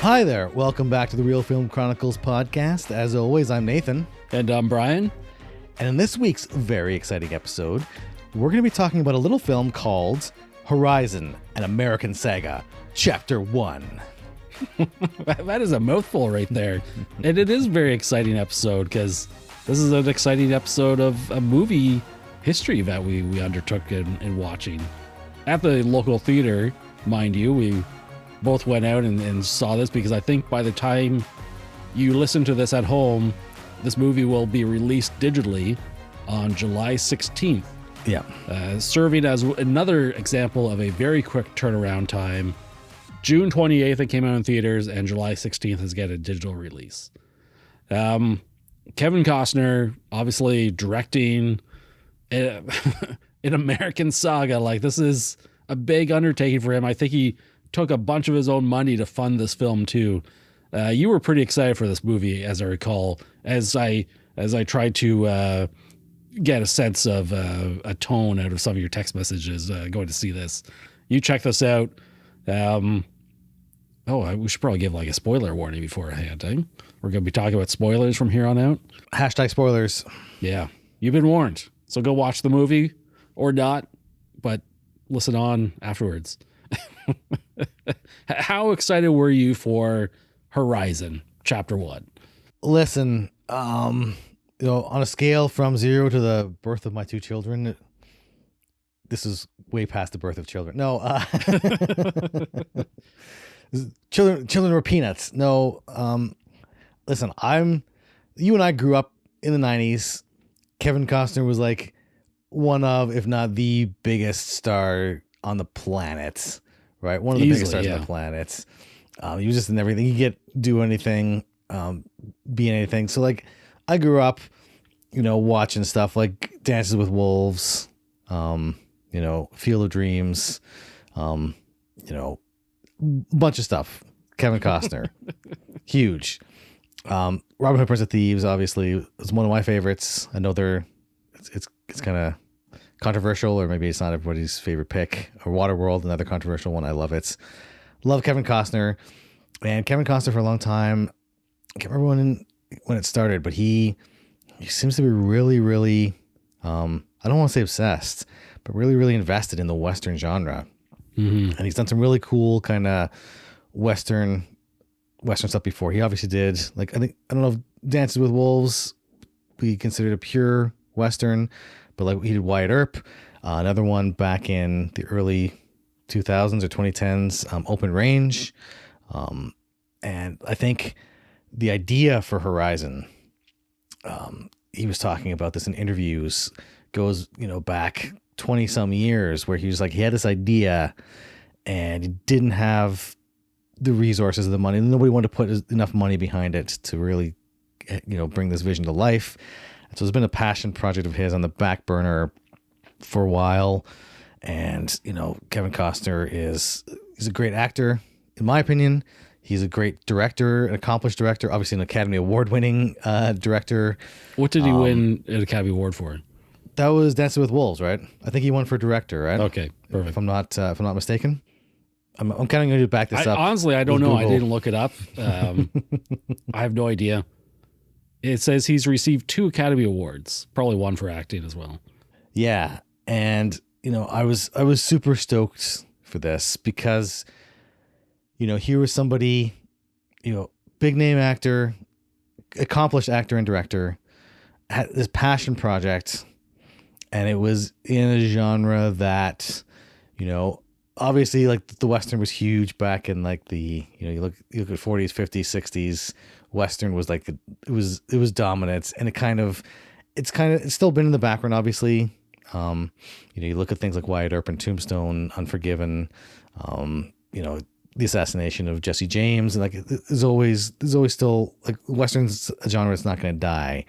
Hi there. Welcome back to the Real Film Chronicles podcast. As always, I'm Nathan. And I'm Brian. And in this week's very exciting episode, we're going to be talking about a little film called Horizon, an American Saga, Chapter 1. That is a mouthful right there. And it is a very exciting episode because this is an exciting episode of a movie history that we undertook in watching. At the local theater, mind you, we both went out and saw this because I think by the time you listen to this at home, this movie will be released digitally on July 16th. Yeah. Serving as another example of a very quick turnaround time. June 28th it came out in theaters, and July 16th is getting a digital release. Kevin Costner obviously directing an American Saga. Like, this is a big undertaking for him. I think he took a bunch of his own money to fund this film too. You were pretty excited for this movie, as I recall, as I tried to get a sense of a tone out of some of your text messages going to see this. You check this out. We should probably give like a spoiler warning beforehand. We're going to be talking about spoilers from here on out. Hashtag spoilers. Yeah, you've been warned. So go watch the movie or not, but listen on afterwards. How excited were you for Horizon Chapter 1? Listen, on a scale from 0 to the birth of my 2 children, this is way past the birth of children. No, children were peanuts. No, listen, you and I grew up in the 90s. Kevin Costner was like one of, if not the biggest star on the planet, right? One of the biggest stars on the planet. He was just in everything. He could do anything, be in anything. So like, I grew up, watching stuff like Dances with Wolves, Field of Dreams, bunch of stuff. Kevin Costner, huge. Robin Hood, Prince of Thieves, obviously, is one of my favorites. I know it's kind of controversial, or maybe it's not everybody's favorite pick. Or Waterworld, another controversial one. I love it. Love Kevin Costner. And Kevin Costner for a long time, I can't remember when it started, but he seems to be really, really, I don't want to say obsessed, but really, really invested in the Western genre. Mm-hmm. And he's done some really cool kind of Western stuff before. He obviously did, I don't know if Dances with Wolves we considered a pure Western, but like he did Wyatt Earp, another one back in the early 2000s or 2010s, Open Range. And I think the idea for Horizon, he was talking about this in interviews, goes, back 20 some years, where he was like, he had this idea and he didn't have the resources or the money. Nobody wanted to put enough money behind it to really, bring this vision to life. So it's been a passion project of his on the back burner for a while. And, Kevin Costner he's a great actor, in my opinion. He's a great director, an accomplished director, obviously an Academy Award winning director. What did he win an Academy Award for? That was Dancing with Wolves, right? I think he won for director, right? Okay, perfect. If I'm not mistaken. I'm kind of going to back this up. Honestly, I don't know. Google. I didn't look it up. I have no idea. It says he's received 2 Academy Awards, probably one for acting as well. Yeah, and I was super stoked for this because here was somebody, big name actor, accomplished actor and director, had this passion project, and it was in a genre that, obviously like the Western was huge back in like the, you look at 40s, 50s, 60s. Western was like it was dominant, and it's still been in the background, obviously. You look at things like Wyatt Earp and Tombstone, Unforgiven, the assassination of Jesse James, and like there's always still like Western's a genre that's not going to die,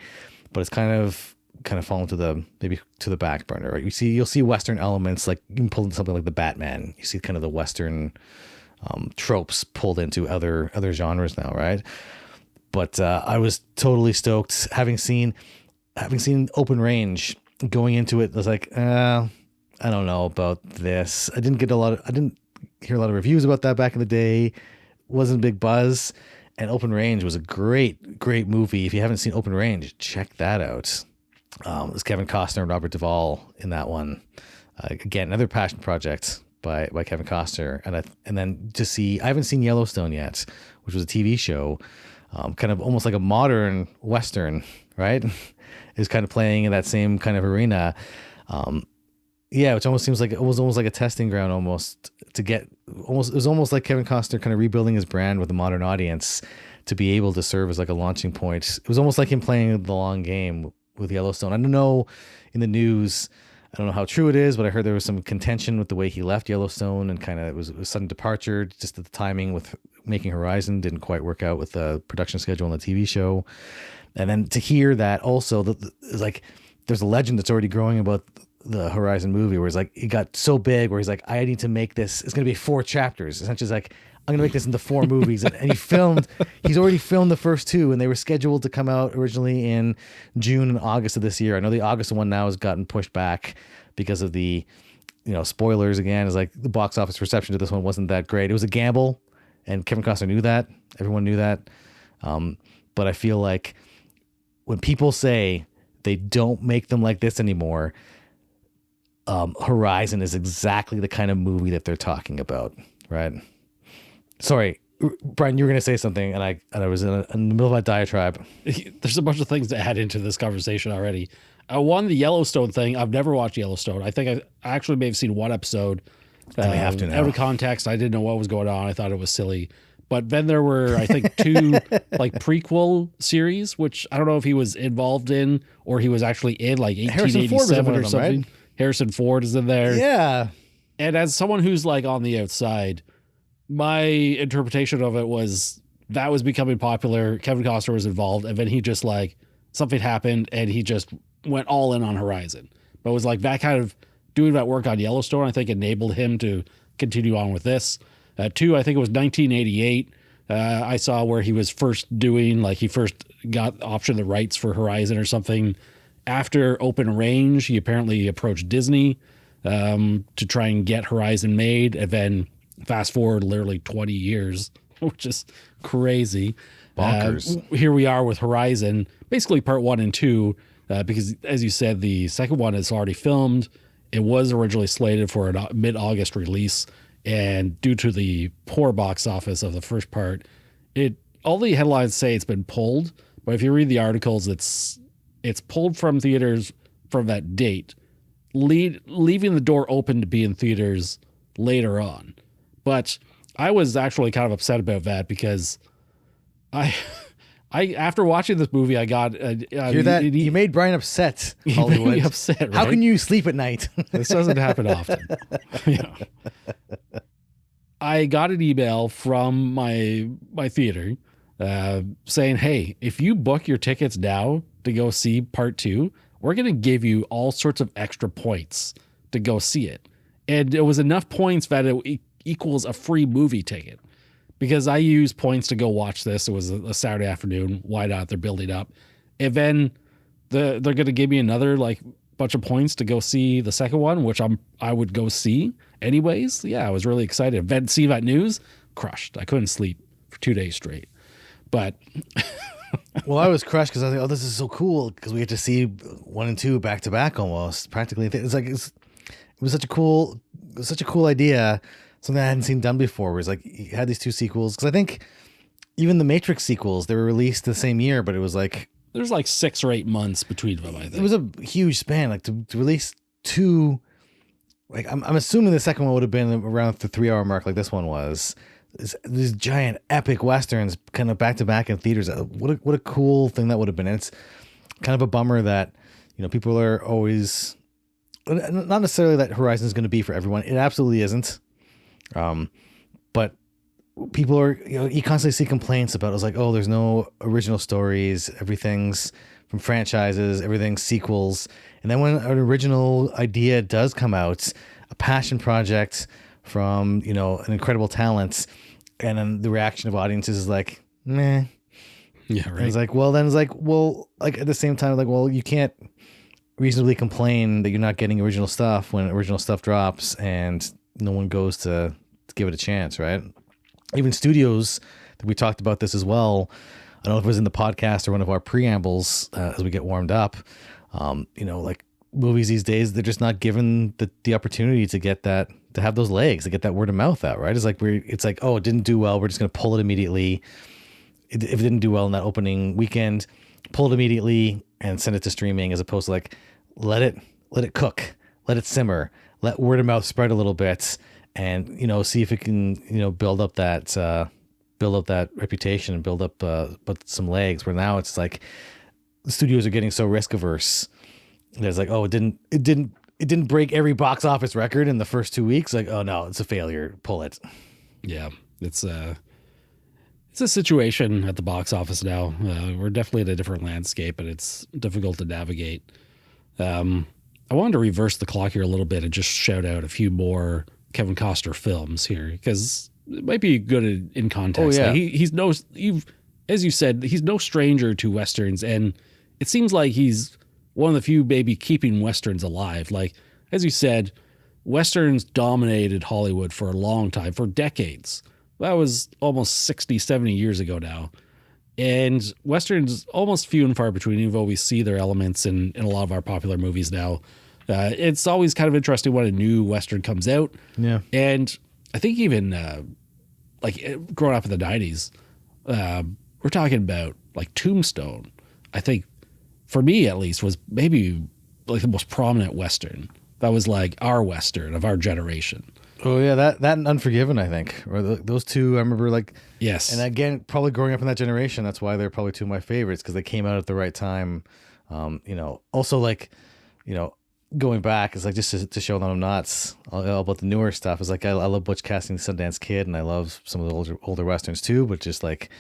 but it's kind of fallen to the back burner, right? You'll see Western elements, like you can pull in something like the Batman. You see kind of the Western tropes pulled into other genres now, right? But I was totally stoked having seen Open Range. Going into it, I was like, I don't know about this. I didn't hear a lot of reviews about that back in the day. Wasn't a big buzz. And Open Range was a great movie. If you haven't seen Open Range, check that out. It was Kevin Costner and Robert Duvall in that one. Again, another passion project by Kevin Costner. And then to see, I haven't seen Yellowstone yet, which was a TV show, kind of almost like a modern Western, right? Is kind of playing in that same kind of arena. Which almost seems like it was almost like a testing ground almost to get almost, it was almost like Kevin Costner kind of rebuilding his brand with a modern audience to be able to serve as like a launching point. It was almost like him playing the long game with Yellowstone. I don't know in the news, I don't know how true it is, but I heard there was some contention with the way he left Yellowstone and kind of it was a sudden departure, just the timing with making Horizon didn't quite work out with the production schedule on the TV show. And then to hear that also, it's like there's a legend that's already growing about the Horizon movie where it's like it got so big where he's like, I need to make this, it's going to be 4 chapters. Essentially, it's like, I'm going to make this into 4 movies. And he's already filmed the first 2 and they were scheduled to come out originally in June and August of this year. I know the August one now has gotten pushed back because of the, spoilers again, is like the box office reception to this one wasn't that great. It was a gamble and Kevin Costner knew that. Everyone knew that. But I feel like when people say they don't make them like this anymore, Horizon is exactly the kind of movie that they're talking about, right? Sorry, Brian, you were going to say something, and I was in the middle of my diatribe. There's a bunch of things to add into this conversation already. One, the Yellowstone thing. I've never watched Yellowstone. I think I actually may have seen one episode. I may have to now. Out of context, I didn't know what was going on. I thought it was silly. But then there were, I think, 2 like prequel series, which I don't know if he was involved in or he was actually in, like 1887 or something. Right? Harrison Ford is in there. Yeah. And as someone who's like on the outside, my interpretation of it was that was becoming popular. Kevin Costner was involved. And then he just like, something happened and he just went all in on Horizon. But it was like that kind of doing that work on Yellowstone, I think enabled him to continue on with this. 2, I think it was 1988. I saw where he was first doing, like he first got optioned the rights for Horizon or something. After Open Range, he apparently approached Disney to try and get Horizon made. And then fast forward literally 20 years, which is crazy. Bonkers. Here we are with Horizon, basically part 1 and 2, because as you said, the second one is already filmed. It was originally slated for a mid-August release. And due to the poor box office of the first part, all the headlines say it's been pulled. But if you read the articles, it's pulled from theaters from that date, leaving the door open to be in theaters later on. But I was actually kind of upset about that because I after watching this movie, I got you made Brian upset. Hollywood. You made me upset. Right? How can you sleep at night? This doesn't happen often. I got an email from my theater saying, "Hey, if you book your tickets now to go see part 2, we're going to give you all sorts of extra points to go see it." And it was enough points that it equals a free movie ticket. Because I used points to go watch this. It was a Saturday afternoon. Why not? They're building up. And then they're going to give me another like bunch of points to go see the second one, which I would go see anyways. Yeah, I was really excited. Then see that news, crushed. I couldn't sleep for 2 days straight. But well, I was crushed because I was like, oh, this is so cool because we get to see 1 and 2 back to back almost practically. It's like it was such a cool idea. Something I hadn't seen done before, where it's like you had these 2 sequels. Because I think even the Matrix sequels, they were released the same year, but it was like there's like 6 or 8 months between them. I think it was a huge span. Like to release 2, like I'm assuming the second one would have been around the 3-hour mark, like this one was. These giant epic westerns, kind of back to back in theaters. What a cool thing that would have been. And it's kind of a bummer that people are always not necessarily that Horizon is going to be for everyone. It absolutely isn't. But people are, you constantly see complaints about, it's like, oh, there's no original stories. Everything's from franchises, everything's sequels. And then when an original idea does come out, a passion project from, an incredible talent, and then the reaction of audiences is like, meh. Yeah, right. And it's like, well, then it's like, well, like at the same time, like, well, you can't reasonably complain that you're not getting original stuff when original stuff drops and no one goes to give it a chance, right? Even studios, that we talked about this as well. I don't know if it was in the podcast or one of our preambles as we get warmed up. Like movies these days, they're just not given the opportunity to get that, to have those legs, to get that word of mouth out, right? It's like, oh, it didn't do well, we're just going to pull it immediately. If it didn't do well in that opening weekend, pull it immediately and send it to streaming, as opposed to like, let it cook, let it simmer, let word of mouth spread a little bit, and see if it can build up that reputation and build up but some legs. Where now it's like the studios are getting so risk averse. There's like, oh, it didn't break every box office record in the first 2 weeks. Like, oh no, it's a failure. Pull it. Yeah, it's a situation at the box office now. We're definitely in a different landscape, and it's difficult to navigate. I wanted to reverse the clock here a little bit and just shout out a few more Kevin Costner films here, because it might be good in context. Oh, yeah. Like as you said, he's no stranger to Westerns, and it seems like he's one of the few maybe keeping Westerns alive. Like, as you said, Westerns dominated Hollywood for a long time, for decades. That was almost 60, 70 years ago now. And Westerns, almost few and far between, even though we see their elements in a lot of our popular movies now. It's always kind of interesting when a new Western comes out. Yeah. And I think even like growing up in the 90s, we're talking about like Tombstone, I think, for me at least, was maybe like the most prominent Western. That was like our Western of our generation. Oh yeah, that and Unforgiven, I think, or those two. I remember, like, yes. And again, probably growing up in that generation, that's why they're probably two of my favorites, because they came out at the right time. Also, like, going back is like, just to show that I'm not all about the newer stuff. Is like, I love Butch Cassidy and the Sundance Kid, and I love some of the older westerns too. But just like,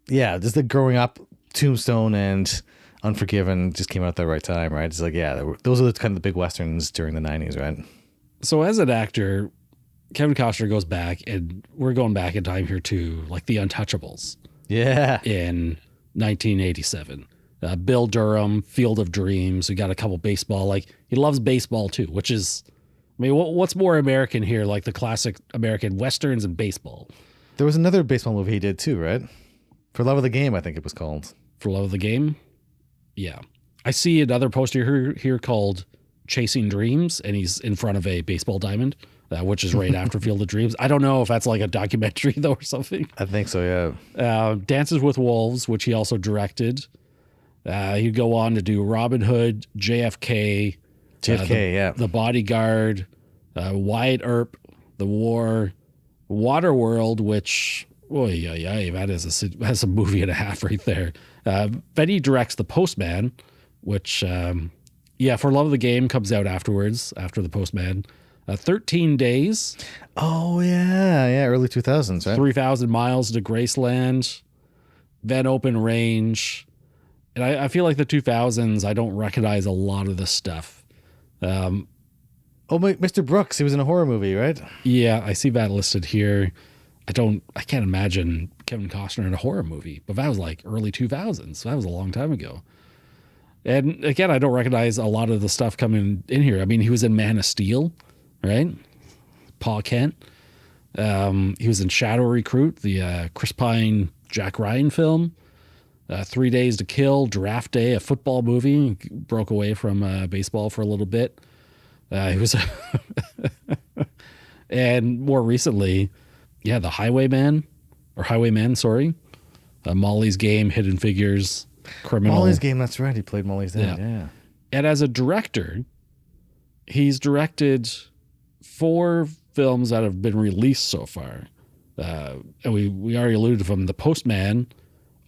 just the growing up, Tombstone and Unforgiven just came out at the right time, right? It's like, those are the kind of the big westerns during the 90s, right? So as an actor, Kevin Costner goes back, and we're going back in time here to like The Untouchables. Yeah. In 1987. Bill Durham, Field of Dreams. We got a couple baseball. Like, he loves baseball too, which is, I mean, what's more American here? Like the classic American Westerns and baseball. There was another baseball movie he did too, right? For Love of the Game, I think it was called. For Love of the Game? Yeah. I see another poster here called Chasing Dreams, and he's in front of a baseball diamond, which is right after Field of Dreams. I don't know if that's like a documentary though or something. I think so, yeah. Dances with Wolves, which he also directed. He'd go on to do Robin Hood, JFK, The Bodyguard, Wyatt Earp, The War, Waterworld, which that's a movie and a half right there. Then he directs The Postman, which For Love of the Game comes out afterwards, after The Postman. 13 Days. Oh yeah, early 2000s, right? 3,000 Miles to Graceland, then Open Range. And I feel like the 2000s, I don't recognize a lot of this stuff. Mr. Brooks, he was in a horror movie, right? Yeah, I see that listed here. I can't imagine Kevin Costner in a horror movie, but that was like early 2000s. So that was a long time ago. And again, I don't recognize a lot of the stuff coming in here. I mean, he was in Man of Steel, right? Pa Kent. He was in Shadow Recruit, the Chris Pine, Jack Ryan film. 3 Days to Kill, Draft Day, a football movie. He broke away from baseball for a little bit. He was, and more recently, The Highwaymen, Molly's Game, Hidden Figures, Criminal. Molly's Game, that's right. He played Molly's dad, yeah. And as a director, he's directed 4 films that have been released so far. And we already alluded to them: The Postman,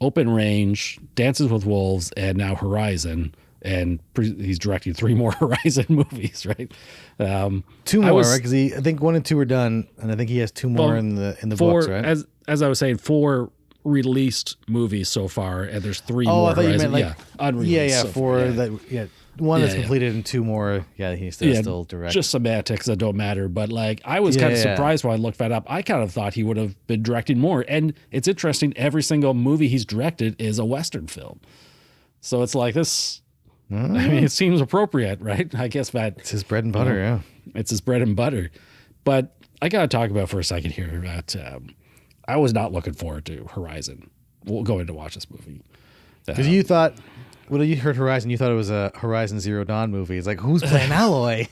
Open Range, Dances with Wolves, and now Horizon. And he's directing 3 more Horizon movies, right? 2 more, right? Because I think 1 and 2 are done, and I think he has 2 more in the 4, books, right? As I was saying, 4 released movies so far, and there's 3 more. I thought Horizon. You meant unreleased. So 4 that. 1 that's completed and 2 more. Yeah, he's still direct. Just semantics that don't matter. But like, I was kind of surprised when I looked that up. I kind of thought he would have been directing more. And it's interesting, every single movie he's directed is a Western film. So it's like this. I mean, it seems appropriate, right? I guess that it's his bread and butter. Yeah, it's his bread and butter. But I got to talk about for a second here that I was not looking forward to Horizon. We'll go in to watch this movie. Because you thought, well, you heard Horizon, you thought it was a Horizon Zero Dawn movie. It's like, who's playing Aloy?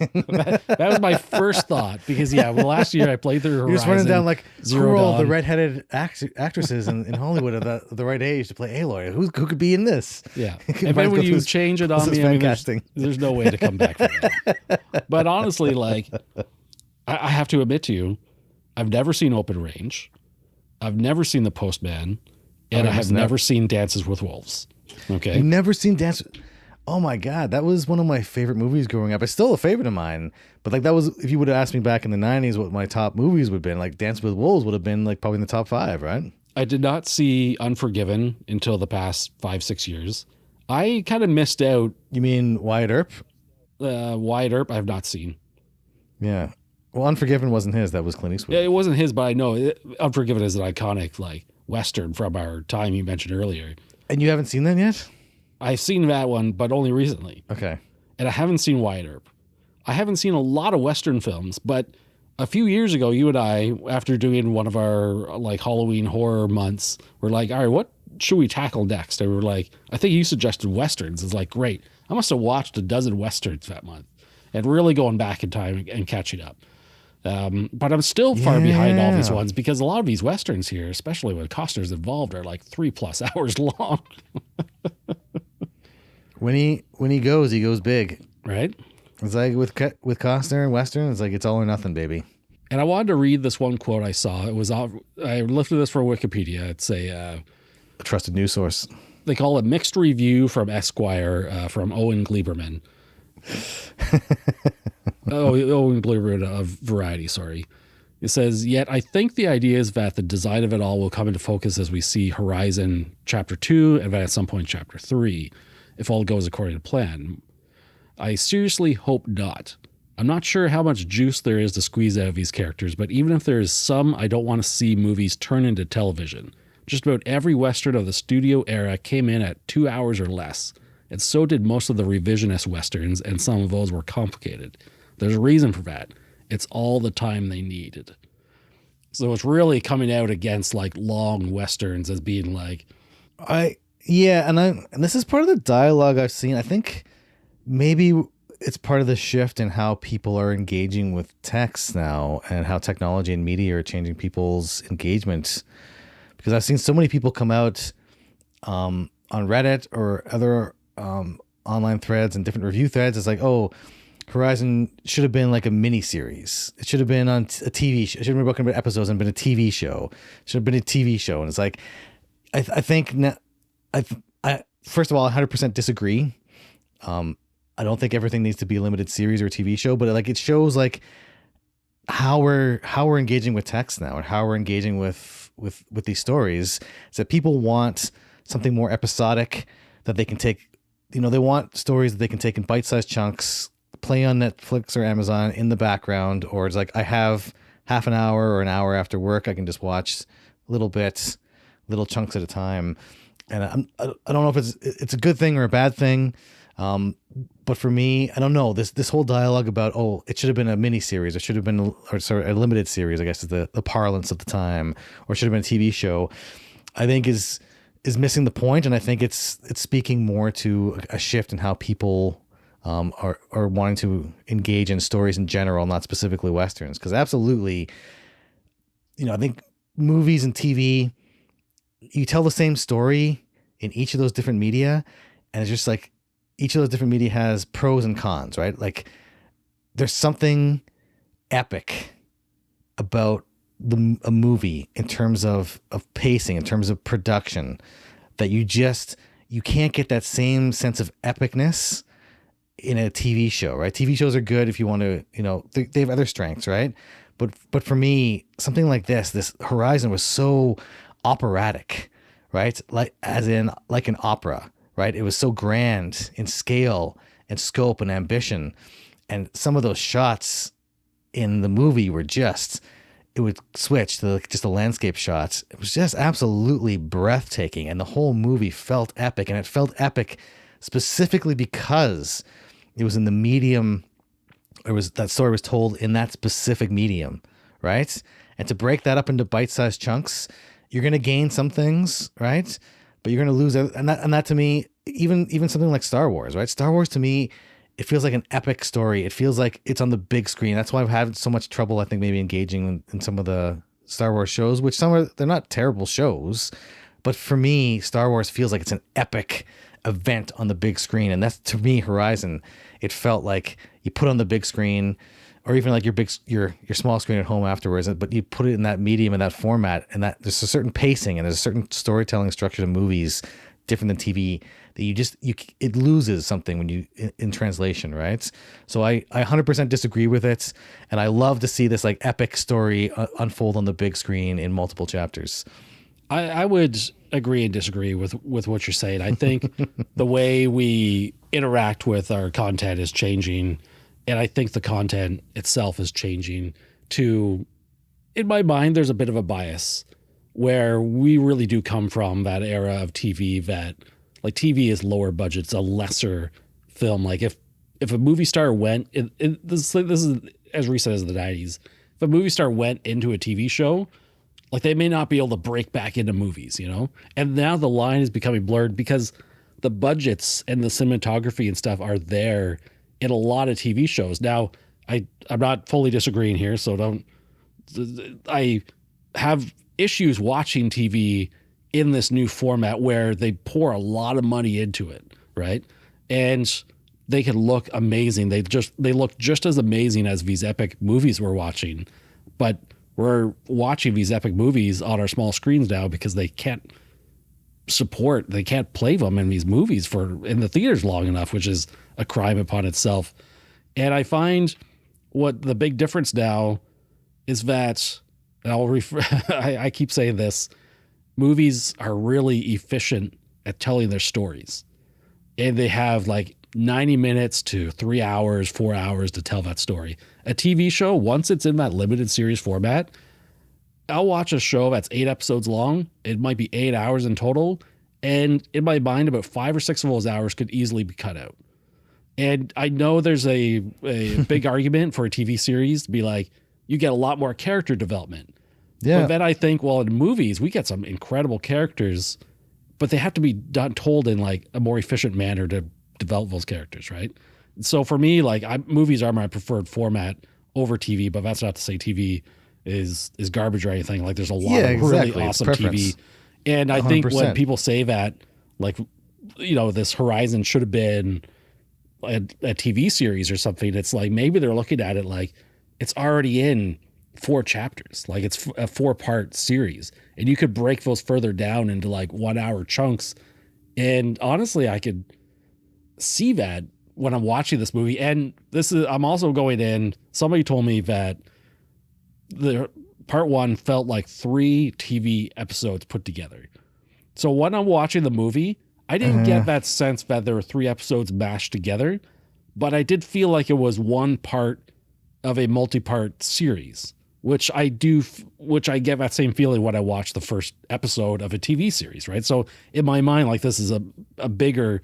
that was my first thought because, last year I played through Horizon. You're just running down like, Zero who are all Dawn. the redheaded actresses in Hollywood of the right age to play Aloy? Who could be in this? Yeah. And then when you change it on me, I mean, there's no way to come back from that. But honestly, like, I have to admit to you, I've never seen Open Range. I've never seen The Postman. And I have never seen Dances with Wolves. Okay. You've never seen Dance? Oh my God. That was one of my favorite movies growing up. It's still a favorite of mine. But like that was, if you would have asked me back in the 90s what my top movies would have been, like Dance with Wolves would have been like probably in the top 5, right? I did not see Unforgiven until the past 5-6 years. I kind of missed out. You mean Wyatt Earp? Wyatt Earp, I have not seen. Yeah. Well, Unforgiven wasn't his. That was Clint Eastwood. Yeah, it wasn't his, but I know Unforgiven is an iconic like Western from our time you mentioned earlier. And you haven't seen that yet? I've seen that one, but only recently. Okay. And I haven't seen Wyatt Earp. I haven't seen a lot of Western films, but a few years ago, you and I, after doing one of our like Halloween horror months, were like, all right, what should we tackle next? And we were like, I think you suggested Westerns. It's like, great. I must have watched a dozen Westerns that month and really going back in time and catching up. But I'm still far behind all these ones because a lot of these Westerns here, especially when Costner's involved, are like 3+ hours long. When he goes big. Right? It's like with Costner and Western, it's like it's all or nothing, baby. And I wanted to read this one quote I saw. It was I lifted this from Wikipedia. It's a trusted news source. They call it mixed review from Esquire from Owen Gleiberman. Owen Gleiberman of Variety, sorry. It says, yet I think the idea is that the design of it all will come into focus as we see Horizon Chapter 2 and then at some point Chapter 3, if all goes according to plan. I seriously hope not. I'm not sure how much juice there is to squeeze out of these characters, but even if there is some, I don't want to see movies turn into television. Just about every Western of the studio era came in at 2 hours or less, and so did most of the revisionist Westerns, and some of those were complicated. There's a reason for that. It's all the time they needed. So it's really coming out against like long Westerns as being like... And this is part of the dialogue I've seen. I think maybe it's part of the shift in how people are engaging with text now and how technology and media are changing people's engagement. Because I've seen so many people come out on Reddit or other online threads and different review threads. It's like, oh, Horizon should have been like a mini series. It should have been on a TV show. It should have been broken into episodes and been a TV show. It should have been a TV show. And it's like, I think I first of all, 100% disagree. I don't think everything needs to be a limited series or a TV show, but like it shows like how we're engaging with text now and how we're engaging with these stories. Is that people want something more episodic that they can take. They want stories that they can take in bite-sized chunks, play on Netflix or Amazon in the background, or it's like I have half an hour or an hour after work, I can just watch little bits, little chunks at a time. And I don't know if it's a good thing or a bad thing. But for me, I don't know, this whole dialogue about, oh, it should have been a mini series, it should have been a limited series, I guess is the parlance of the time, or should have been a TV show, I think is missing the point. And I think it's speaking more to a shift in how people are wanting to engage in stories in general, not specifically Westerns. Because absolutely, I think movies and TV, you tell the same story in each of those different media, and it's just like each of those different media has pros and cons, right? Like there's something epic about a movie in terms of pacing, in terms of production, that you can't get that same sense of epicness in a TV show, right? TV shows are good if you want to, they have other strengths, right? But for me, something like this Horizon was so operatic, right? Like an opera, right? It was so grand in scale and scope and ambition. And some of those shots in the movie were it would switch to just a landscape shots. It was just absolutely breathtaking. And the whole movie felt epic. And it felt epic specifically because it was in the medium. That story was told in that specific medium, right? And to break that up into bite-sized chunks, you're going to gain some things, right? But you're going to lose, and that to me, even something like Star Wars, right? Star Wars to me, it feels like an epic story. It feels like it's on the big screen. That's why I've had so much trouble, I think, maybe engaging in some of the Star Wars shows, which they're not terrible shows, but for me, Star Wars feels like it's an epic event on the big screen. And that's, to me, Horizon, it felt like you put on the big screen, or even like your small screen at home afterwards, but you put it in that medium and that format, and that there's a certain pacing and there's a certain storytelling structure to movies different than TV that it loses something when you in translation, right? So I 100% disagree with it, and I love to see this like epic story unfold on the big screen in multiple chapters. I would agree and disagree with what you're saying. I think the way we interact with our content is changing, and I think the content itself is changing to, in my mind, there's a bit of a bias where we really do come from that era of TV that, like, TV is lower budget, it's a lesser film. Like if a movie star went, this is as recent as the 90s, if a movie star went into a TV show, like, they may not be able to break back into movies, you know? And now the line is becoming blurred because the budgets and the cinematography and stuff are there in a lot of TV shows. Now, I'm not fully disagreeing here, so I have issues watching TV in this new format where they pour a lot of money into it, right? And they can look amazing. They look just as amazing as these epic movies we're watching, but we're watching these epic movies on our small screens now because they can't play them in these movies in the theaters long enough, which is a crime upon itself. And I find what the big difference now is that, and I keep saying this, movies are really efficient at telling their stories. And they have like 90 minutes to 3 hours, 4 hours to tell that story. A TV show, once it's in that limited series format, I'll watch a show that's 8 episodes long. It might be 8 hours in total. And in my mind, about 5 or 6 of those hours could easily be cut out. And I know there's a big argument for a TV series to be like, you get a lot more character development. Yeah. But then I think, well, in movies, we get some incredible characters, but they have to be told in like a more efficient manner to develop those characters, right? So for me, like, movies are my preferred format over TV, but that's not to say TV is garbage or anything. Like, there's a lot of really awesome TV. And I 100%. Think when people say that, like, you know, this Horizon should have been a TV series or something, it's like maybe they're looking at it like it's already in 4 chapters. Like, it's a 4-part series, and you could break those further down into like 1 hour chunks. And honestly, I could see that when I'm watching this movie. And I'm also going in, somebody told me that the part 1 felt like 3 TV episodes put together. So when I'm watching the movie, I didn't get that sense that there were 3 episodes mashed together, but I did feel like it was one part of a multi-part series, which I get that same feeling when I watch the first episode of a TV series, right? So in my mind, like, this is a bigger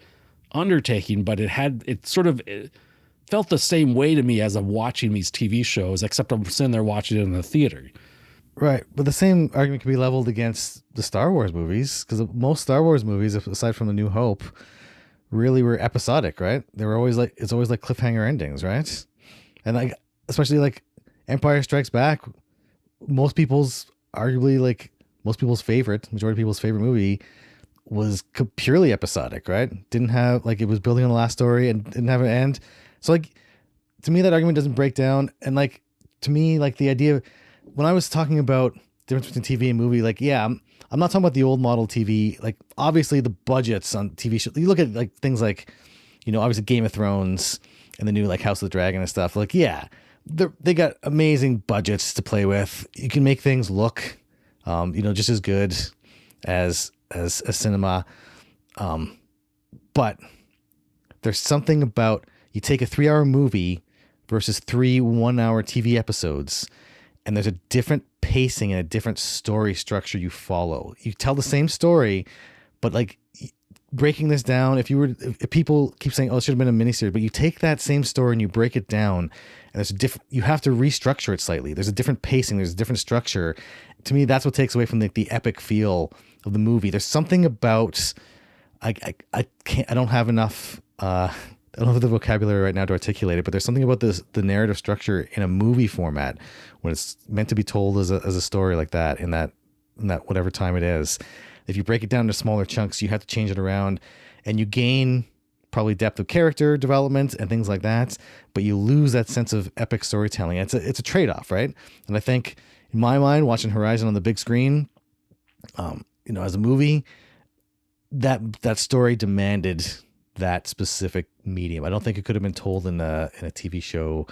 undertaking, but it felt the same way to me as I'm watching these TV shows, except I'm sitting there watching it in the theater. Right. But the same argument can be leveled against the Star Wars movies, because most Star Wars movies, aside from The New Hope, really were episodic, right? They were always like cliffhanger endings, right? And like, especially like Empire Strikes Back, majority of people's favorite movie was purely episodic, right? Didn't have, like, it was building on the last story and didn't have an end. So, like, to me, that argument doesn't break down. And like, to me, like, the idea, when I was talking about the difference between TV and movie, like, yeah, I'm not talking about the old model TV. Like, obviously the budgets on TV shows, you look at like things like, you know, obviously Game of Thrones and the new like House of the Dragon and stuff. Like, yeah, they got amazing budgets to play with. You can make things look, you know, just as good as cinema. But there's something about, you take a 3-hour movie versus 3 1-hour TV episodes, and there's a different pacing and a different story structure you follow. You tell the same story, but like, breaking this down, if people keep saying, oh, it should have been a miniseries, but you take that same story and you break it down, and there's a different, you have to restructure it slightly. There's a different pacing. There's a different structure. To me, that's what takes away from the epic feel of the movie. There's something about, I can't, I don't have enough, I don't have the vocabulary right now to articulate it, but there's something about the narrative structure in a movie format when it's meant to be told as a story like that, in that whatever time it is. If you break it down to smaller chunks, you have to change it around, and you gain probably depth of character development and things like that, but you lose that sense of epic storytelling. It's a trade-off, right? And I think in my mind, watching Horizon on the big screen, as a movie, that story demanded that specific medium. I don't think it could have been told in a TV show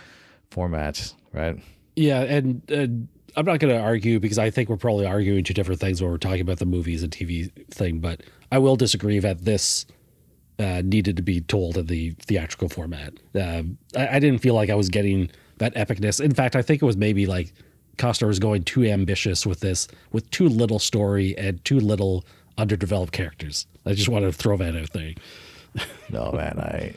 format, right? Yeah, and I'm not going to argue, because I think we're probably arguing two different things when we're talking about the movies and TV thing, but I will disagree that this needed to be told in the theatrical format. I didn't feel like I was getting that epicness. In fact, I think it was maybe like Costner was going too ambitious with this, with too little story and too little underdeveloped characters. I just wanted to throw that out there. No, man, I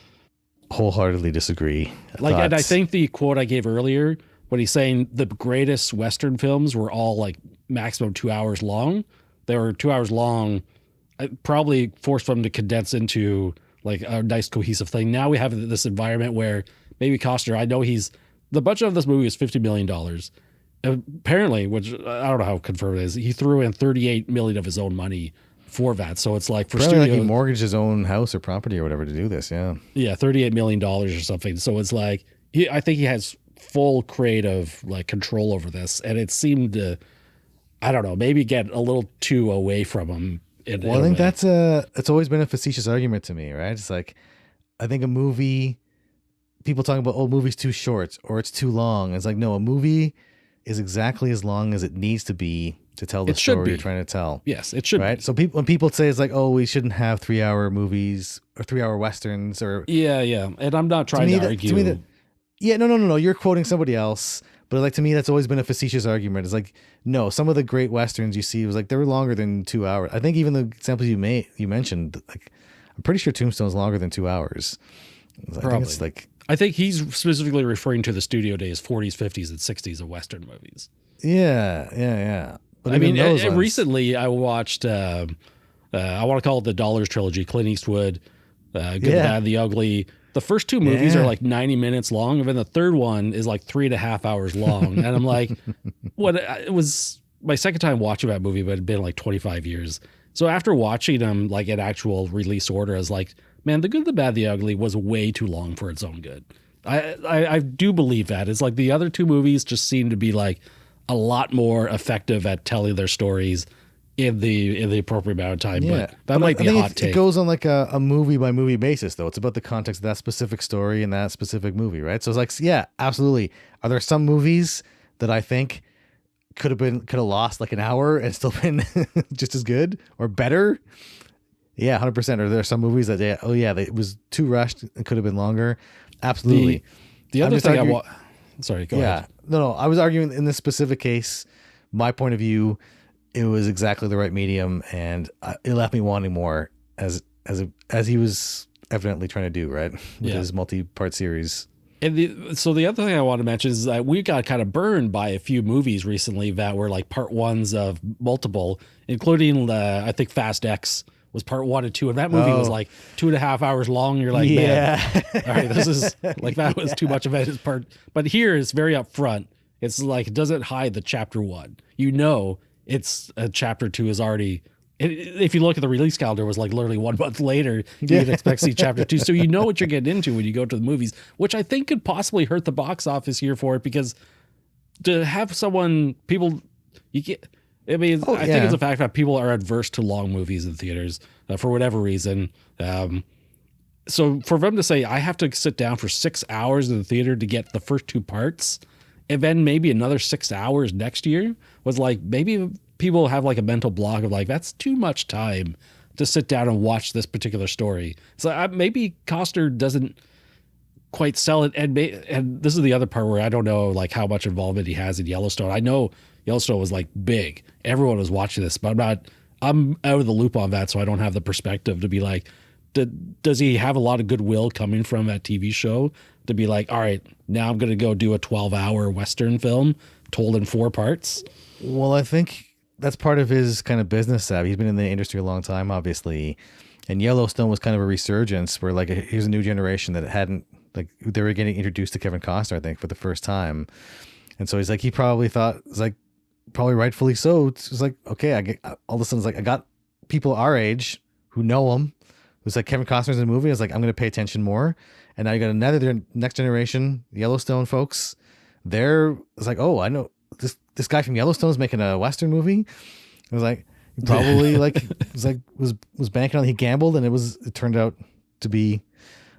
wholeheartedly disagree. And I think the quote I gave earlier, when he's saying the greatest Western films were all like maximum 2 hours long, they were 2 hours long. I probably forced them to condense into like a nice cohesive thing. Now we have this environment where maybe Costner, I know the budget of this movie is $50 million. Apparently, which I don't know how confirmed it is, he threw in $38 million of his own money for that. So it's like for studio, like he mortgaged his own house or property or whatever to do this. Yeah. Yeah. $38 million or something. So it's like, I think he has full creative like control over this. And it seemed to, I don't know, maybe get a little too away from him. I think it's always been a facetious argument to me, right? It's like, I think a movie, people talking about, movie's too short or it's too long. It's like, no, a movie is exactly as long as it needs to be to tell the story you're trying to tell. Yes, it should. Right. Be. So when people say it's like, we shouldn't have 3 hour movies or 3 hour Westerns or. Yeah. And I'm not trying to argue. No. You're quoting somebody else. But like, to me, that's always been a facetious argument. It's like, no, some of the great Westerns you see was like, they were longer than 2 hours. I think even the examples you mentioned, like, I'm pretty sure Tombstone is longer than 2 hours. I think he's specifically referring to the studio days, 40s, 50s, and 60s of Western movies. Yeah. But I mean, recently I watched, I want to call it the Dollars trilogy, Clint Eastwood, Good, the Bad, the Ugly. The first two movies are like 90 minutes long, and then the third one is like 3.5 hours long. And I'm like, it was my second time watching that movie, but it had been like 25 years. So after watching them like in actual release order, I was like, man, The Good, the Bad, the Ugly was way too long for its own good. I do believe that. It's like the other two movies just seem to be like a lot more effective at telling their stories in the appropriate amount of time. Yeah. But that might be a hot take. It goes on like a movie by movie basis, though. It's about the context of that specific story and that specific movie, right? So it's like, yeah, absolutely. Are there some movies that I think could have lost like an hour and still been just as good or better? Yeah, 100%. Are there some movies that it was too rushed and could have been longer? Absolutely. The other thing sorry, go ahead. No, I was arguing in this specific case, my point of view, it was exactly the right medium, and it left me wanting more, as he was evidently trying to do, right, with his multi-part series. And so the other thing I want to mention is that we got kind of burned by a few movies recently that were like part ones of multiple, including I think Fast X was part 1 and 2, and that movie was like 2.5 hours long. You're like, man, all right, this is like, that was too much of it as part. But here it's very upfront. It's like, it doesn't hide the chapter 1. It's chapter 2 is already. If you look at the release calendar, it was like literally 1 month later. You'd expect to see chapter 2, so you know what you're getting into when you go to the movies, which I think could possibly hurt the box office here for it, because to have people you get. I mean, I think it's a fact that people are adverse to long movies in theaters for whatever reason. So for them to say, I have to sit down for 6 hours in the theater to get the first 2 parts, and then maybe another 6 hours next year, was like, maybe people have like a mental block of like, that's too much time to sit down and watch this particular story. So maybe Costner doesn't quite sell it. And this is the other part where I don't know like how much involvement he has in Yellowstone. I know Yellowstone was like big. Everyone was watching this, but I'm out of the loop on that. So I don't have the perspective to be like, does he have a lot of goodwill coming from that TV show to be like, all right, now I'm going to go do a 12-hour Western film told in 4 parts. Well, I think that's part of his kind of business savvy. He's been in the industry a long time, obviously. And Yellowstone was kind of a resurgence where, like, here's a new generation that hadn't, like, they were getting introduced to Kevin Costner, I think, for the first time. And so he's like, he probably thought, it's like, probably rightfully so. It's like, okay, I get all of a sudden, it's like, I got people our age who know him. It was like Kevin Costner's in the movie. I was like, I'm going to pay attention more. And now you got another next generation, Yellowstone folks. It's like, oh, I know this guy from Yellowstone is making a Western movie. I was like, probably like was banking on, he gambled, and it turned out to be,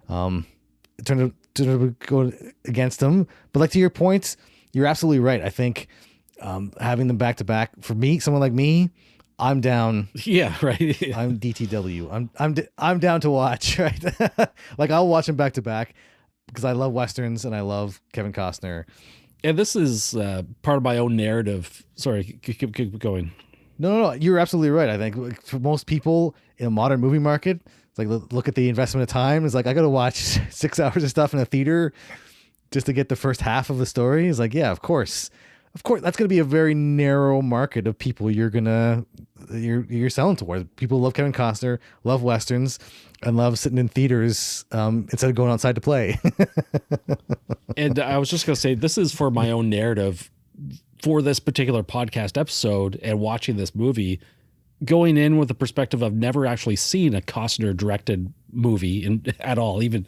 it turned out to go against him. But like, to your point, you're absolutely right. I think having them back to back, for me, someone like me, I'm down. Yeah, right. Yeah. I'm DTW. I'm down to watch. Right, like I'll watch them back to back because I love Westerns and I love Kevin Costner. And this is part of my own narrative. Sorry, keep going. No, you're absolutely right. I think, like, for most people in a modern movie market, it's like, look at the investment of time. It's like, I got to watch 6 hours of stuff in a theater just to get the first half of the story. It's like, yeah, of course, that's going to be a very narrow market of people you're selling towards. People love Kevin Costner, love Westerns, and love sitting in theaters instead of going outside to play. And I was just going to say, this is for my own narrative for this particular podcast episode, and watching this movie, going in with the perspective of never actually seen a Costner directed movie at all, even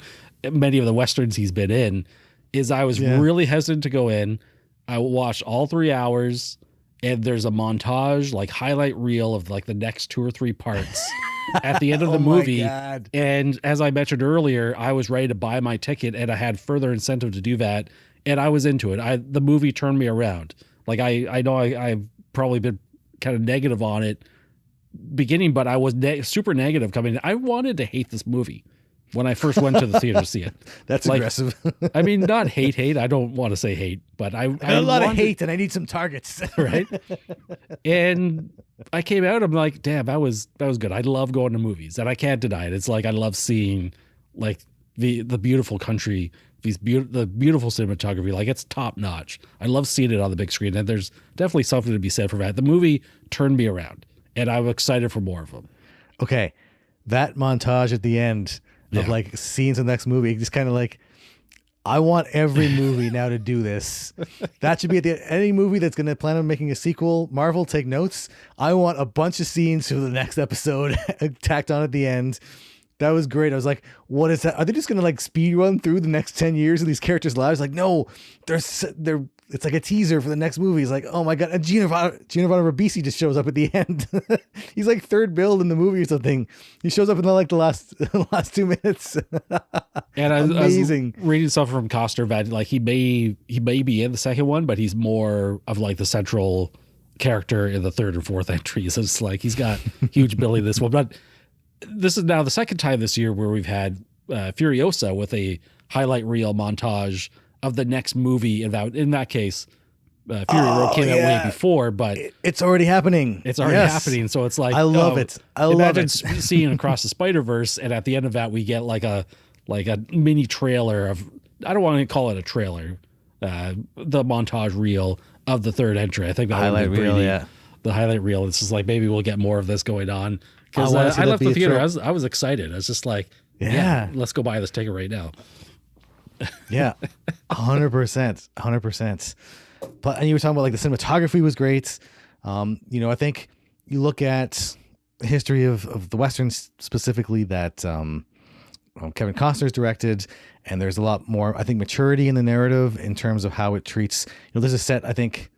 many of the Westerns he's been in, is I was really hesitant to go in. I watched all 3 hours, and there's a montage, like highlight reel of like the next 2 or 3 parts at the end of the movie. And as I mentioned earlier, I was ready to buy my ticket, and I had further incentive to do that. And I was into it. The movie turned me around. Like, I know I've probably been kind of negative on it beginning, but I was super negative coming in. I wanted to hate this movie when I first went to the theater to see it. That's like, aggressive. I mean, not hate. I don't want to say hate, but I got a lot of hate, and I need some targets. Right. And I came out, I'm like, damn, that was good. I love going to movies, and I can't deny it. It's like, I love seeing like the beautiful country, the beautiful cinematography. Like, it's top notch. I love seeing it on the big screen, and there's definitely something to be said for that. The movie turned me around, and I'm excited for more of them. Okay, that montage at the end of like scenes in the next movie, just kind of like, I want every movie now to do this. That should be at any movie that's going to plan on making a sequel. Marvel, take notes. I want a bunch of scenes for the next episode tacked on at the end. That was great. I was like, what is that? Are they just going to like speed run through the next 10 years of these characters' lives? Like, no, it's like a teaser for the next movie. It's like, oh my God. And Jena Ribisi just shows up at the end. He's like third build in the movie or something. He shows up in the last 2 minutes. And amazing. I was reading stuff from Costner that like he may be in the second one, but he's more of like the central character in the third and fourth entries. So it's like, he's got huge ability in this one. But this is now the second time this year where we've had Furiosa with a highlight reel montage of the next movie. In that case, Fury Road came out way before, but it's already happening. It's already happening. So it's like, I love it. Imagine seeing Across the Spider-Verse, and at the end of that, we get like a mini trailer of, I don't want to call it a trailer, the montage reel of the third entry. I think the highlight reel, the highlight reel. It's just like, maybe we'll get more of this going on. Because I left the theater, I was excited. I was just like, yeah, let's go buy this ticket right now. Yeah, 100%. But, and you were talking about like the cinematography was great. I think you look at the history of the Westerns specifically that Kevin Costner's directed, and there's a lot more, I think, maturity in the narrative in terms of how it treats, there's a set, I think,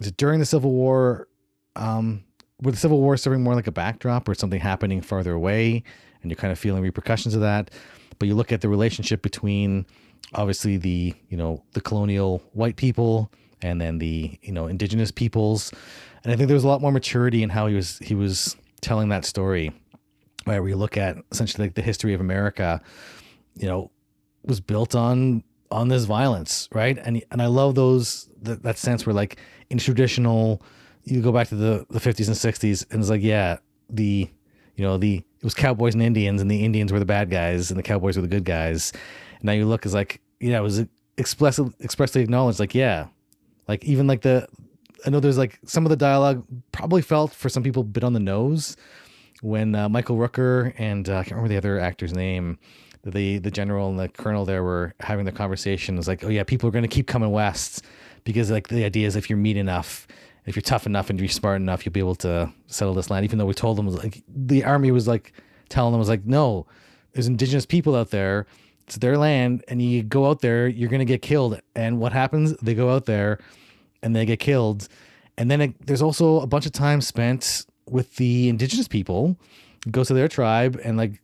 is it during the Civil War, where the Civil War is serving more like a backdrop or something happening farther away, and you're kind of feeling repercussions of that. But you look at the relationship between obviously the colonial white people and then the, indigenous peoples. And I think there was a lot more maturity in how he was telling that story, right? Where you look at essentially like the history of America, was built on this violence, right? And I love that sense where like in traditional, you go back to the 50s and 60s, and it's like, it was cowboys and the Indians were the bad guys and the cowboys were the good guys. And now you look, it's like, it was expressly acknowledged, like, yeah, like even like I know there's like some of the dialogue probably felt for some people a bit on the nose when Michael Rooker and I can't remember the other actor's name, the general and the colonel there were having the conversation. It was like, oh yeah, people are going to keep coming west because like the idea is if you're meat enough, if you're tough enough and you're smart enough, you'll be able to settle this land. Even though we told them, like, the army was like telling them, was like, no, there's indigenous people out there. It's their land, and you go out there, you're going to get killed. And what happens? They go out there and they get killed. And then there's also a bunch of time spent with the indigenous people. It goes to their tribe and like,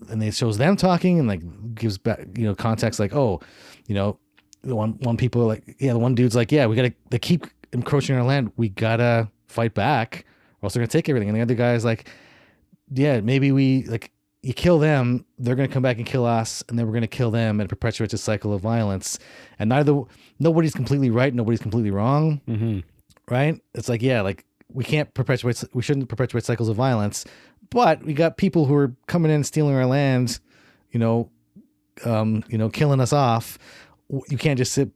and it shows them talking and like gives back, context, like, oh, the one people like, yeah, the one dude's like, yeah, they keep encroaching on our land. We gotta fight back or else they're gonna take everything. And the other guy's like, yeah, maybe we like, you kill them, they're going to come back and kill us, and then we're going to kill them, and it perpetuates a cycle of violence. And nobody's completely right, nobody's completely wrong, right? It's like, yeah, like we shouldn't perpetuate cycles of violence, but we got people who are coming in and stealing our land, killing us off. You can't just sit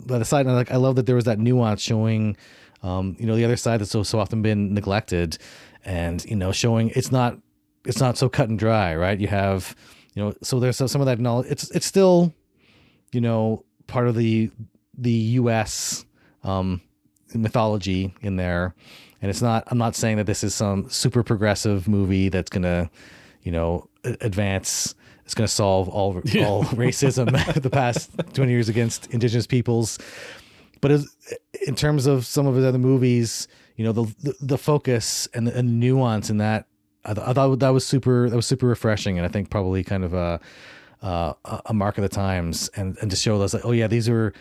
by the side. And like, I love that there was that nuance showing, the other side that's so often been neglected, and showing it's not so cut and dry, right? You have, so there's some of that knowledge. It's still, part of the U.S. Mythology in there, and it's not. I'm not saying that this is some super progressive movie that's gonna, advance. It's gonna solve all racism the past 20 years against indigenous peoples, but in terms of some of his other movies, the focus and the nuance in that. I thought that was super refreshing, and I think probably kind of a mark of the times, and to show us like, oh yeah, these are,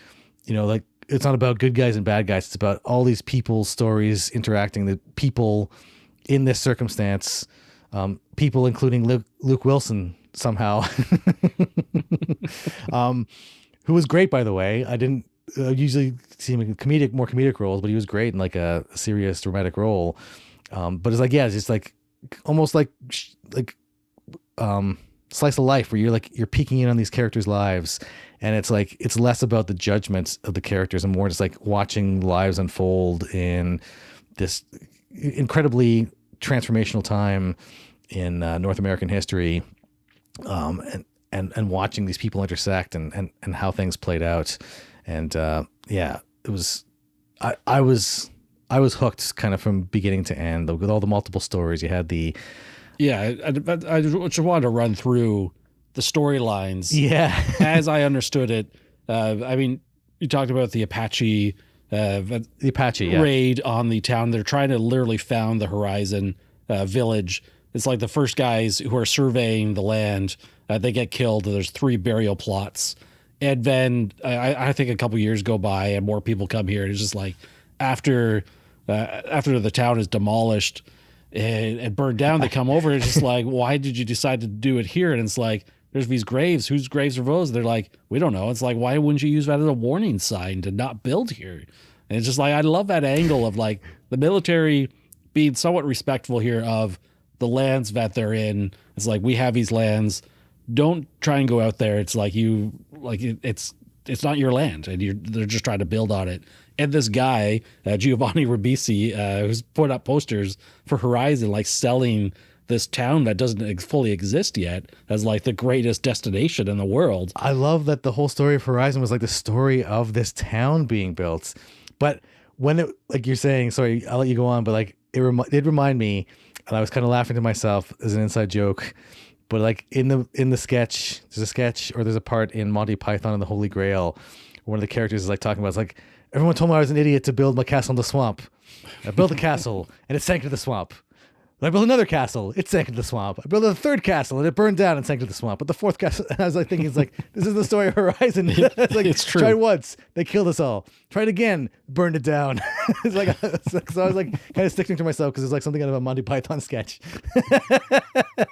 like, it's not about good guys and bad guys. It's about all these people's stories interacting, the people in this circumstance, people including Luke Wilson somehow, who was great, by the way. I didn't usually see him in more comedic roles, but he was great in like a serious dramatic role. But it's like, yeah, it's just like, almost like slice of life where you're peeking in on these characters' lives, and it's like it's less about the judgments of the characters and more just like watching lives unfold in this incredibly transformational time in North American history, and watching these people intersect and how things played out. And it was I was hooked kind of from beginning to end with all the multiple stories. You had the... Yeah, I just wanted to run through the storylines. Yeah. As I understood it. I mean, you talked about the Apache... raid on the town. They're trying to literally found the Horizon village. It's like the first guys who are surveying the land, they get killed. There's 3 burial plots. And then I think a couple years go by and more people come here. And it's just like... After the town is demolished and burned down, they come over. It's just like, why did you decide to do it here? And it's like, there's these graves. Whose graves are those? They're like, we don't know. It's like, why wouldn't you use that as a warning sign to not build here? And it's just like, I love that angle of like the military being somewhat respectful here of the lands that they're in. It's like, we have these lands. Don't try and go out there. It's like it's not your land, and they're just trying to build on it. And this guy, Giovanni Ribisi, who's put up posters for Horizon, like selling this town that doesn't fully exist yet as like the greatest destination in the world. I love that the whole story of Horizon was like the story of this town being built. But when it, like you're saying, sorry, I'll let you go on, but like it did remind me, and I was kind of laughing to myself as an inside joke. But like in the sketch, there's a part in Monty Python and the Holy Grail. One of the characters is like talking about, it's like, everyone told me I was an idiot to build my castle in the swamp. I built a castle and it sank into the swamp. I built another castle, it sank into the swamp. I built a third castle and it burned down and sank into the swamp. But the fourth castle, I was like thinking, it's like, this is the story of Horizon. It's like, it's true. Tried once, they killed us all. Tried again, burned it down. It's like, so I was like kind of sticking to myself because it's like something out of a Monty Python sketch.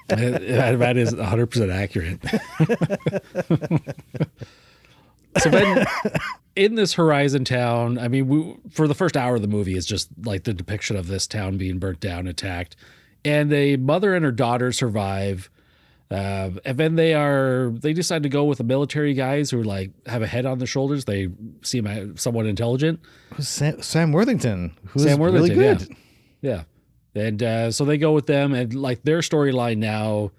That is 100% accurate. So then in this Horizon town, I mean, for the first hour of the movie is just like the depiction of this town being burnt down, attacked, and a mother and her daughter survive. And then they decide to go with the military guys who like have a head on their shoulders. They seem somewhat intelligent. Sam Worthington, who's Sam Worthington, really good. Yeah. And so they go with them, and like their storyline now,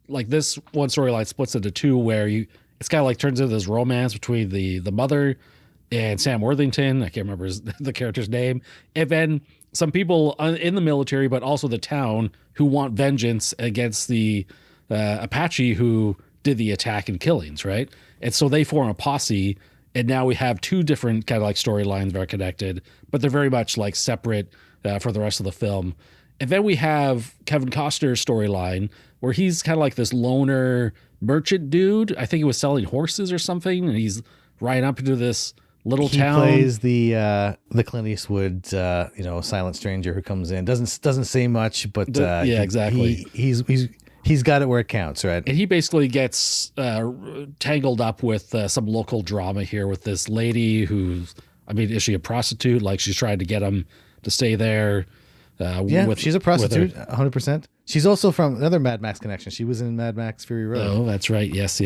like this one storyline splits into two where it's kind of like turns into this romance between the mother and Sam Worthington. I can't remember the character's name. And then some people in the military, but also the town, who want vengeance against the Apache who did the attack and killings, right? And so they form a posse, and now we have two different kind of like storylines that are connected, but they're very much like separate for the rest of the film. And then we have Kevin Costner's storyline where he's kind of like this loner merchant dude. I think he was selling horses or something, and he's riding up into this little town. He plays the Clint Eastwood, silent stranger who comes in. Doesn't say much, but exactly. He's got it where it counts, right? And he basically gets tangled up with some local drama here with this lady who's, is she a prostitute? Like she's trying to get him to stay there. She's a prostitute, 100%. She's also from another Mad Max connection. She was in Mad Max Fury Road. Oh, that's right. Yes.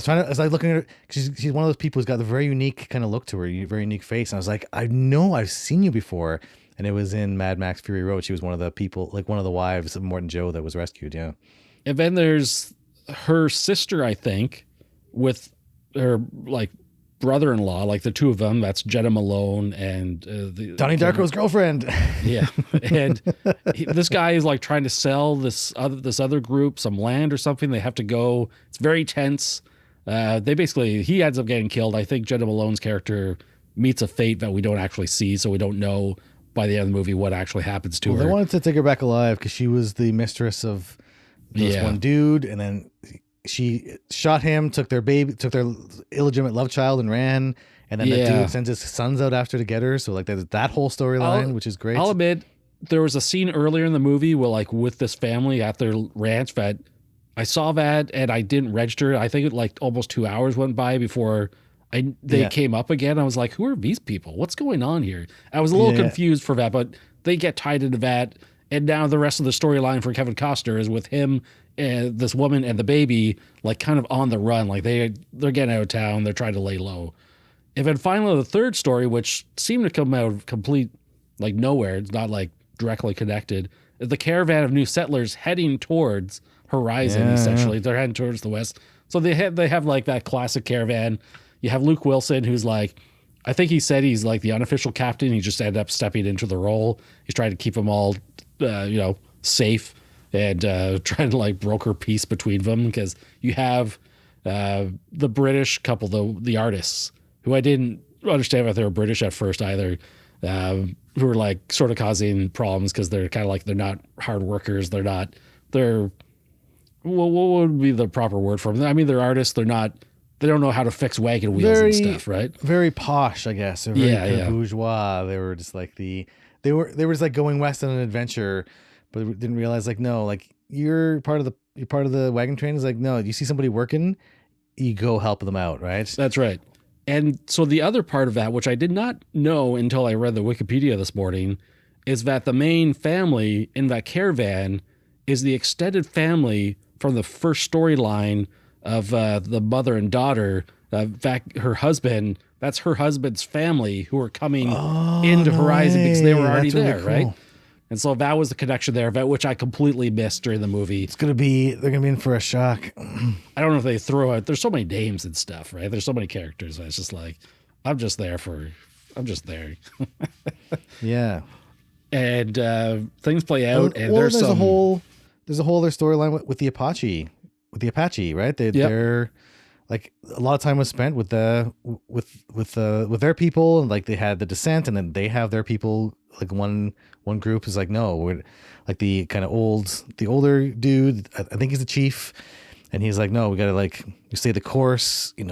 I was looking at her. She's one of those people who's got a very unique kind of look to her, very unique face. And I was like, I know I've seen you before. And it was in Mad Max Fury Road. She was one of the people, like one of the wives of Morton Joe that was rescued. Yeah. And then there's her sister, I think, with her like brother-in-law, like the two of them. That's Jena Malone and Donnie Darko's girlfriend. Yeah, and this guy is like trying to sell this other group some land or something. They have to go. It's very tense. He ends up getting killed. I think Jena Malone's character meets a fate that we don't actually see, so we don't know by the end of the movie what actually happens to her. They wanted to take her back alive because she was the mistress of this one dude, and then she shot him, took their illegitimate love child and ran, and then the dude sends his sons out after to get her. So like there's that whole storyline, which is great. I'll admit there was a scene earlier in the movie where like with this family at their ranch that I saw that and I didn't register. I think like almost 2 hours went by before they came up again. I was like, who are these people? What's going on here? I was a little confused for that, but they get tied into that. And now the rest of the storyline for Kevin Costner is with him and this woman and the baby, like kind of on the run. Like they're getting out of town. They're trying to lay low. And then finally, the third story, which seemed to come out of complete like nowhere, it's not like directly connected, is the caravan of new settlers heading towards Horizon. Essentially, they're heading towards the west. So they have like that classic caravan. You have Luke Wilson, who's like, I think he said he's like the unofficial captain. He just ended up stepping into the role. He's trying to keep them all, safe and trying to like broker peace between them, because you have the British couple, the artists, who I didn't understand if they were British at first either, who were like sort of causing problems because they're kind of like, they're not hard workers. What would be the proper word for them? They're artists. They don't know how to fix wagon wheels and stuff, right? Very posh, I guess. Very bourgeois. They were just like they were just like going west on an adventure, but didn't realize like, no, like you're part of the wagon train. Is like, no, you see somebody working, you go help them out, right? That's right. And so the other part of that, which I did not know until I read the Wikipedia this morning, is that the main family in that caravan is the extended family from the first storyline of the mother and daughter. Her husband, that's her husband's family who are coming into Horizon because they were already there, really cool. Right? And so that was the connection there, which I completely missed during the movie. They're gonna be in for a shock. I don't know if they throw it. There's so many names and stuff, right? There's so many characters. It's just like, I'm just there. Yeah. And things play out, and there's a whole other storyline with the Apache. Right? They're like, a lot of time was spent with their people, and like they had the descent, and then they have their people. Like one group is like, no, we're like the kind of older dude. I think he's the chief, and he's like, no, we gotta like stay the course. We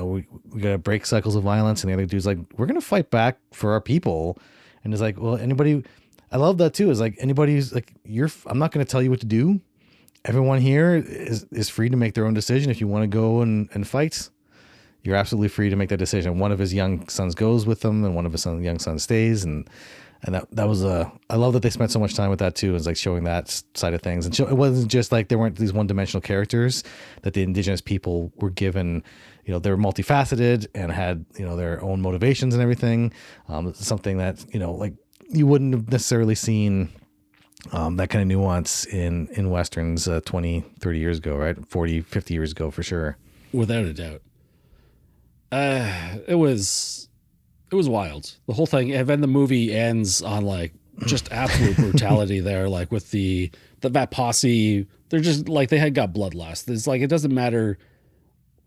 gotta break cycles of violence. And the other dude's like, we're gonna fight back for our people. And it's like, well, anybody, I love that too. Is like, anybody's like, I'm not gonna tell you what to do. Everyone here is free to make their own decision. If you want to go and fight, you're absolutely free to make that decision. One of his young sons goes with them, and one of his young sons stays. And And that was I love that they spent so much time with that too. It's like showing that side of things, and it wasn't just like there weren't these one-dimensional characters, that the indigenous people were given, they were multifaceted and had, their own motivations and everything. Something that, like you wouldn't have necessarily seen that kind of nuance in Westerns 20, 30 years ago, right? 40, 50 years ago for sure. Without a doubt. It was wild. The whole thing. And then the movie ends on like just absolute brutality there, like with that posse. They're just like, they had got bloodlust. It's like, it doesn't matter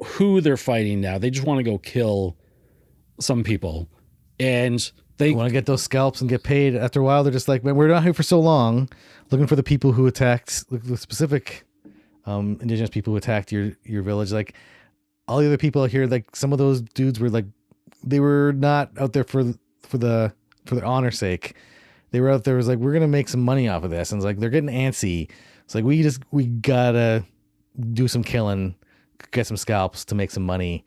who they're fighting now. They just want to go kill some people. And they want to get those scalps and get paid. After a while, they're just like, man, we're not here for so long looking for the people who attacked, the specific indigenous people who attacked your village. Like all the other people out here, like some of those dudes were like, they were not out there for their honor's sake. They were out there, was like, we're going to make some money off of this. And it's like, they're getting antsy. It's like, we gotta do some killing, get some scalps to make some money.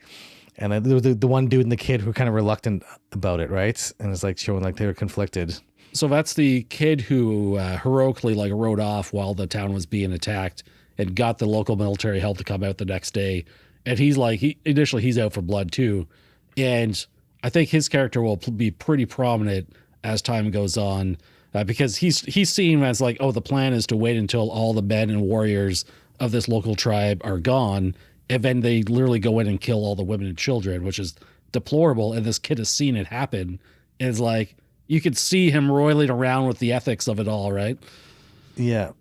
And there was the one dude and the kid who were kind of reluctant about it, right? And it's like showing like they were conflicted. So that's the kid who heroically like rode off while the town was being attacked and got the local military help to come out the next day. And he's like, initially he's out for blood too. And I think his character will be pretty prominent as time goes on, because he's seen as like, oh, the plan is to wait until all the men and warriors of this local tribe are gone. And then they literally go in and kill all the women and children, which is deplorable. And this kid has seen it happen. And it's like, you could see him roiling around with the ethics of it all, right? Yeah.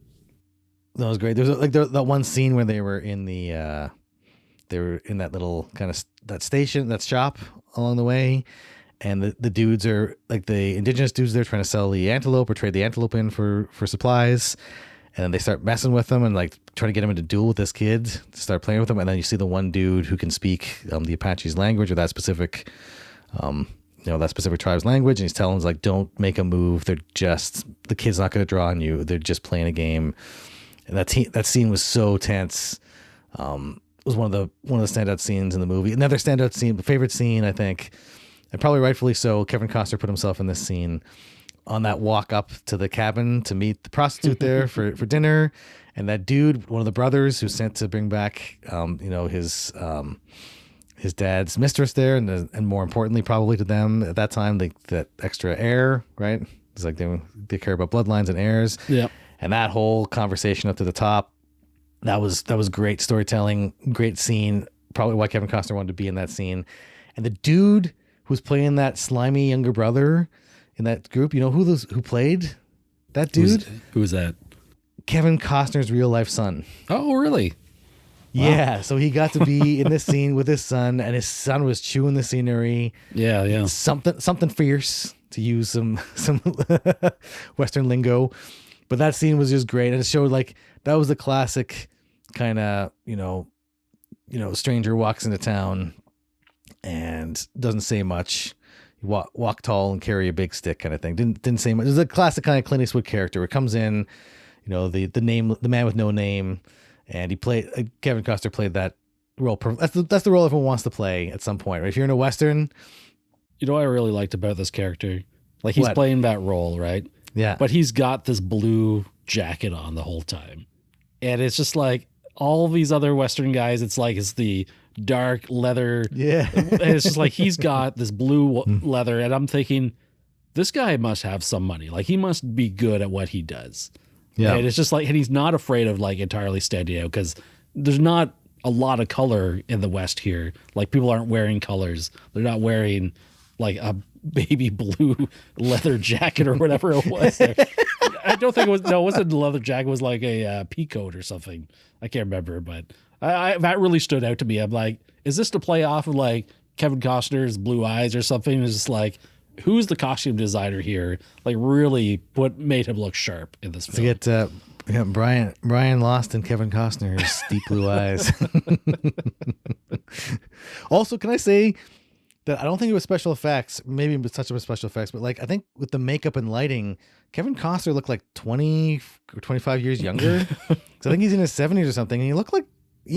That was great. There's like that one scene where they were in that little kind of that station, that shop along the way. And the dudes are like, the indigenous dudes, they're trying to sell the antelope or trade the antelope in for supplies. And then they start messing with them and like trying to get him into duel with this kid to start playing with him. And then you see the one dude who can speak the Apache's language, or that specific tribe's language. And he's telling them like, don't make a move. The kid's not going to draw on you. They're just playing a game. And that scene was so tense. It was one of the standout scenes in the movie. Another standout scene, favorite scene, I think, and probably rightfully so, Kevin Costner put himself in this scene on that walk up to the cabin to meet the prostitute there for dinner. And that dude, one of the brothers who's sent to bring back, his dad's mistress there. And more importantly, probably to them at that time, that extra heir, right? It's like they care about bloodlines and heirs. Yeah. And that whole conversation up to the top, that was great storytelling, great scene. Probably why Kevin Costner wanted to be in that scene. And the dude who was playing that slimy younger brother in that group, who played that dude? Who's that? Kevin Costner's real life son. Oh, really? Wow. Yeah. So he got to be in this scene with his son, and his son was chewing the scenery. Yeah, yeah. Something fierce, to use some Western lingo. But that scene was just great. And it showed like that was the classic kind of, stranger walks into town and doesn't say much. Walk tall and carry a big stick kind of thing. Didn't say much. It was a classic kind of Clint Eastwood character. It comes in, the man with no name, and Kevin Costner played that role. That's the role everyone wants to play at some point, right? If you're in a Western. You know what I really liked about this character? Like he's playing that role, right? Yeah. But he's got this blue jacket on the whole time. And it's just like all these other Western guys, it's the dark leather. Yeah. And it's just like he's got this blue leather, and I'm thinking, this guy must have some money. Like he must be good at what he does. Yeah. And it's just like, and he's not afraid of like entirely standing out, because there's not a lot of color in the West here. Like people aren't wearing colors. They're not wearing like a baby blue leather jacket or whatever it was. I don't think it was. No, it wasn't a leather jacket. It was like a pea coat or something. I can't remember, but that really stood out to me. I'm like, is this to play off of like Kevin Costner's blue eyes or something? It's just like, who's the costume designer here? Like really what made him look sharp in this film? To get Brian Lost and Kevin Costner's deep blue eyes. Also, can I say that I don't think it was special effects. Maybe it was touch of special effects, but like I think with the makeup and lighting, Kevin Costner looked like 20 or 25 years younger. So I think he's in his 70s or something, and he looked like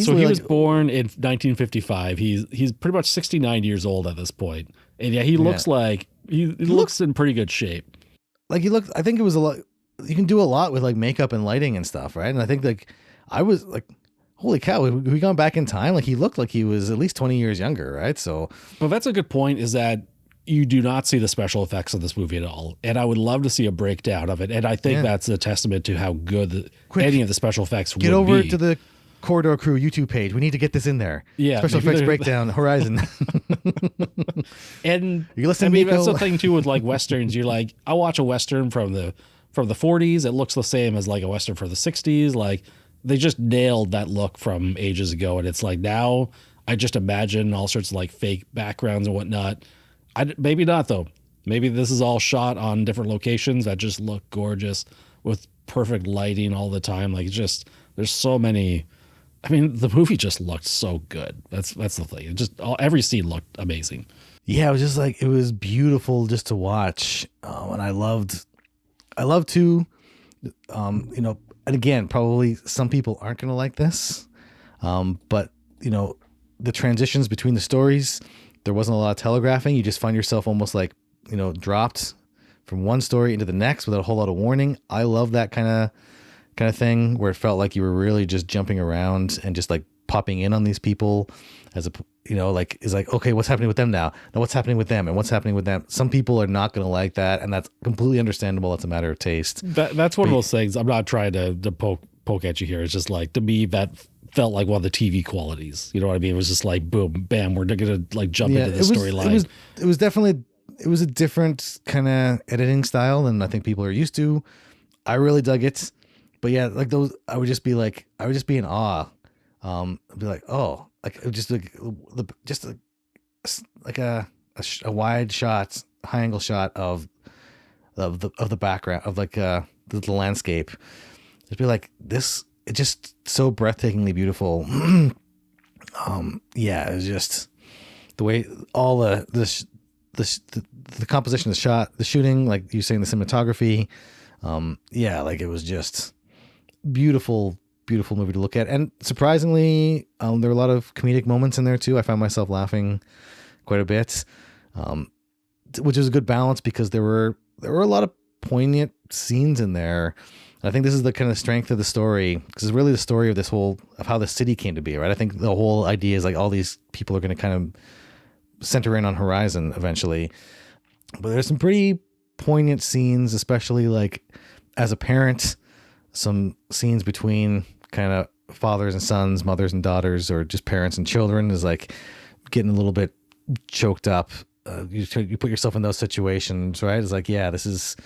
so he was born in 1955. He's pretty much 69 years old at this point, and yeah, he looks like he looks in pretty good shape. like he looked. I think it was a lot. You can do a lot with like makeup and lighting and stuff, right? And I think like I was like, holy cow, we gone back in time. Like he looked like he was at least 20 years younger, right? So, Well, that's a good point. Is that you do not see the special effects of this movie at all, and I would love to see a breakdown of it. And I think that's a testament to how good any of the special effects would be. Get over to the Corridor Crew YouTube page. We need to get this in there. Yeah, special effects breakdown Horizon. And you listen, I mean, Nico? that's the thing too with like westerns. You're like, I watch a western from the 40s. It looks the same as like a western for the 60s. Like they just nailed that look from ages ago, and it's like now I just imagine all sorts of like fake backgrounds and whatnot. Maybe not though. Maybe this is all shot on different locations that just look gorgeous with perfect lighting all the time. Like it's just there's so many. I mean, the movie just looked so good. That's the thing. It just every scene looked amazing. Yeah, it was just like it was beautiful just to watch, and I loved to, you know, and again, probably some people aren't going to like this, but you know, the transitions between the stories, there wasn't a lot of telegraphing. You just find yourself almost like, you know, dropped from one story into the next without a whole lot of warning. I love that kind of thing where it felt like you were really just jumping around and just like popping in on these people as a, you know, like is like, okay, what's happening with them now what's happening with them and what's happening with them. Some people are not going to like that, and that's completely understandable. It's a matter of taste. That's one of those things. I'm not trying to poke at you here. It's just like, to me, that felt like one of the TV qualities. You know what I mean? It was just like, boom, bam, we're going to like jump into the storyline. It was definitely, it was a different kind of editing style than I think people are used to. I really dug it. But yeah, like those, I would just be in awe. I'd be like, oh, like it would just like a wide shot, high angle shot of the background of like the landscape. It'd be like this. It's just so breathtakingly beautiful. Yeah, it was just the way all the composition of the shot, the shooting, like you saying, the cinematography. Yeah, like it was just beautiful movie to look at. And surprisingly, there were a lot of comedic moments in there too. I found myself laughing quite a bit, which is a good balance because there were a lot of poignant scenes in there. And I think this is the kind of strength of the story, because it's really the story of of how the city came to be, right? I think the whole idea is like all these people are going to kind of center in on Horizon eventually. But there's some pretty poignant scenes, especially like as a parent, some scenes between kind of fathers and sons, mothers and daughters, or just parents and children is like getting a little bit choked up. You put yourself in those situations, right? It's like, yeah, this is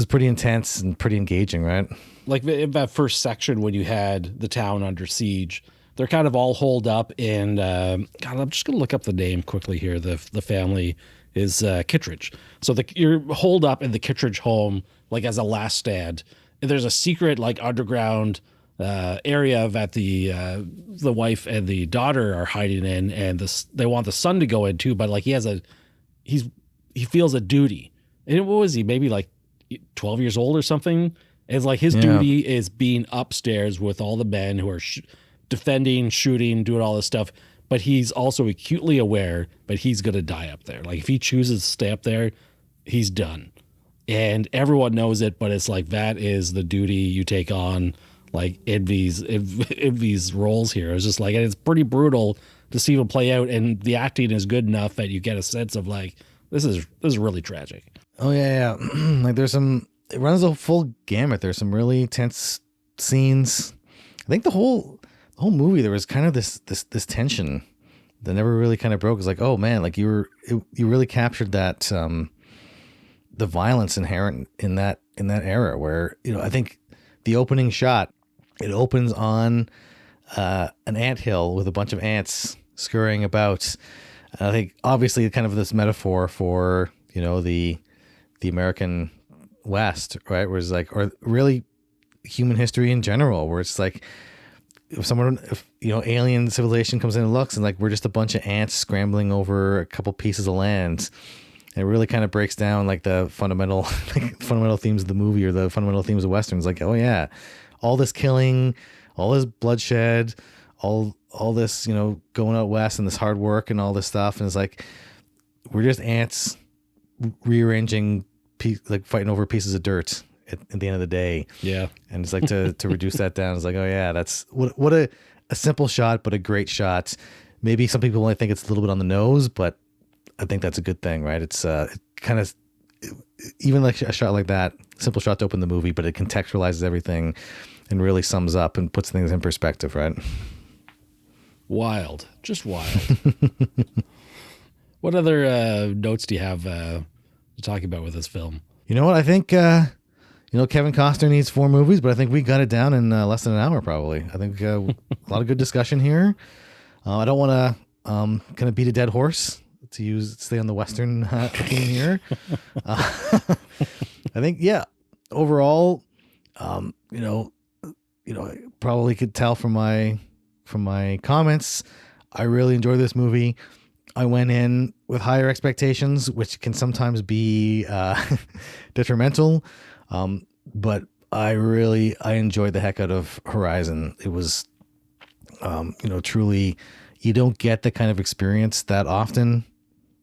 pretty intense and pretty engaging, right? Like in that first section when you had the town under siege, they're kind of all holed up in, God, I'm just going to look up the name quickly here. The family is Kittredge. So you're holed up in the Kittredge home, like as a last stand. And there's a secret like underground area that the wife and the daughter are hiding in, and they want the son to go in too, but like he feels a duty. And what was he? Maybe like 12 years old or something. It's like his duty is being upstairs with all the men who are defending, shooting, doing all this stuff. But he's also acutely aware that he's going to die up there. Like if he chooses to stay up there, he's done. And everyone knows it, but it's like, that is the duty you take on, like in these roles here. It's just like, and it's pretty brutal to see them play out. And the acting is good enough that you get a sense of like, this is really tragic. Oh yeah. Like it runs a full gamut. There's some really tense scenes. I think the whole movie, there was kind of this tension that never really kind of broke. It's like, oh man, like you really captured that, the violence inherent in that era where, you know, I think the opening shot, it opens on, an anthill with a bunch of ants scurrying about. And I think obviously kind of this metaphor for, you know, the American West, right? Where it's like, or really human history in general, where it's like, if you know, alien civilization comes in and looks, and like we're just a bunch of ants scrambling over a couple pieces of land. And it really kind of breaks down like the fundamental themes of the movie, or the fundamental themes of Westerns. Like, oh yeah, all this killing, all this bloodshed, all this, you know, going out west and this hard work and all this stuff. And it's like, we're just ants rearranging like fighting over pieces of dirt at the end of the day. Yeah. And it's like to reduce that down. It's like, oh yeah, that's what a simple shot, but a great shot. Maybe some people might think it's a little bit on the nose, but I think that's a good thing, right? It's it kind of, even like a shot like that, simple shot to open the movie, but it contextualizes everything and really sums up and puts things in perspective, right? Wild. Just wild. What other notes do you have to talk about with this film? You know what? I think, Kevin Costner needs 4 movies, but I think we got it down in less than an hour, probably. I think a lot of good discussion here. I don't want to kind of beat a dead horse to stay on the Western theme here. I think, yeah, overall, I probably could tell from my comments, I really enjoyed this movie. I went in with higher expectations, which can sometimes be detrimental. But I enjoyed the heck out of Horizon. It was, truly, you don't get the kind of experience that often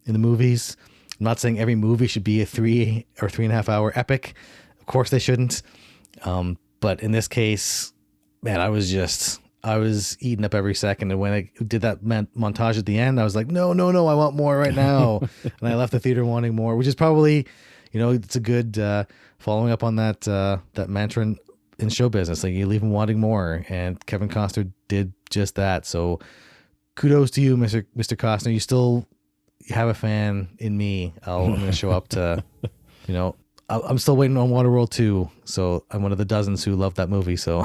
in the movies. I'm not saying every movie should be a 3 or 3.5 hour epic. Of course they shouldn't. But in this case, man, I was eating up every second. And when I did that montage at the end, I was like, no, I want more right now. And I left the theater wanting more, which is probably, it's a good following up on that mantra in show business. Like, you leave them wanting more. And Kevin Costner did just that. So kudos to you, Mr. Costner. You still have a fan in me. I'm going to show up to, I'm still waiting on Waterworld 2, so I'm one of the dozens who love that movie. So,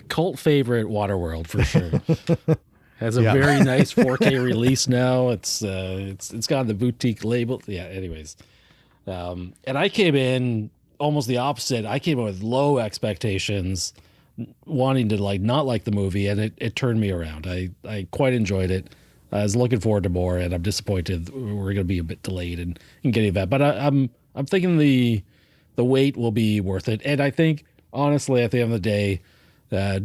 cult favorite, Waterworld for sure. Has a very nice 4K release now. It's got the boutique label. Yeah. Anyways, and I came in almost the opposite. I came in with low expectations, wanting to not like the movie, and it turned me around. I quite enjoyed it. I was looking forward to more, and I'm disappointed we're going to be a bit delayed in getting that. But I'm thinking the wait will be worth it. And I think, honestly, at the end of the day,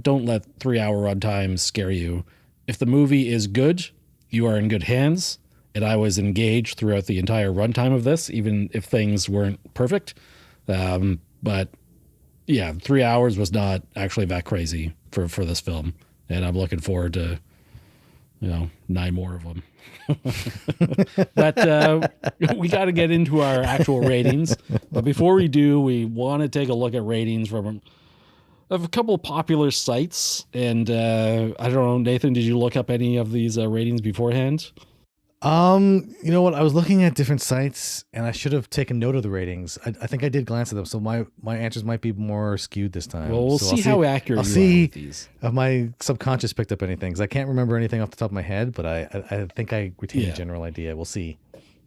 don't let 3-hour runtimes scare you. If the movie is good, you are in good hands. And I was engaged throughout the entire runtime of this, even if things weren't perfect. But yeah, 3 hours was not actually that crazy for this film. And I'm looking forward to 9 more of them. But we got to get into our actual ratings. But before we do, we want to take a look at ratings from a couple of popular sites. And I don't know, Nathan, did you look up any of these ratings beforehand? You know what? I was looking at different sites, and I should have taken note of the ratings. I think I did glance at them, so my answers might be more skewed this time. Well, we'll see how accurate I'll you see are with these. If my subconscious picked up anything, because I can't remember anything off the top of my head, but I think I retained a general idea. We'll see.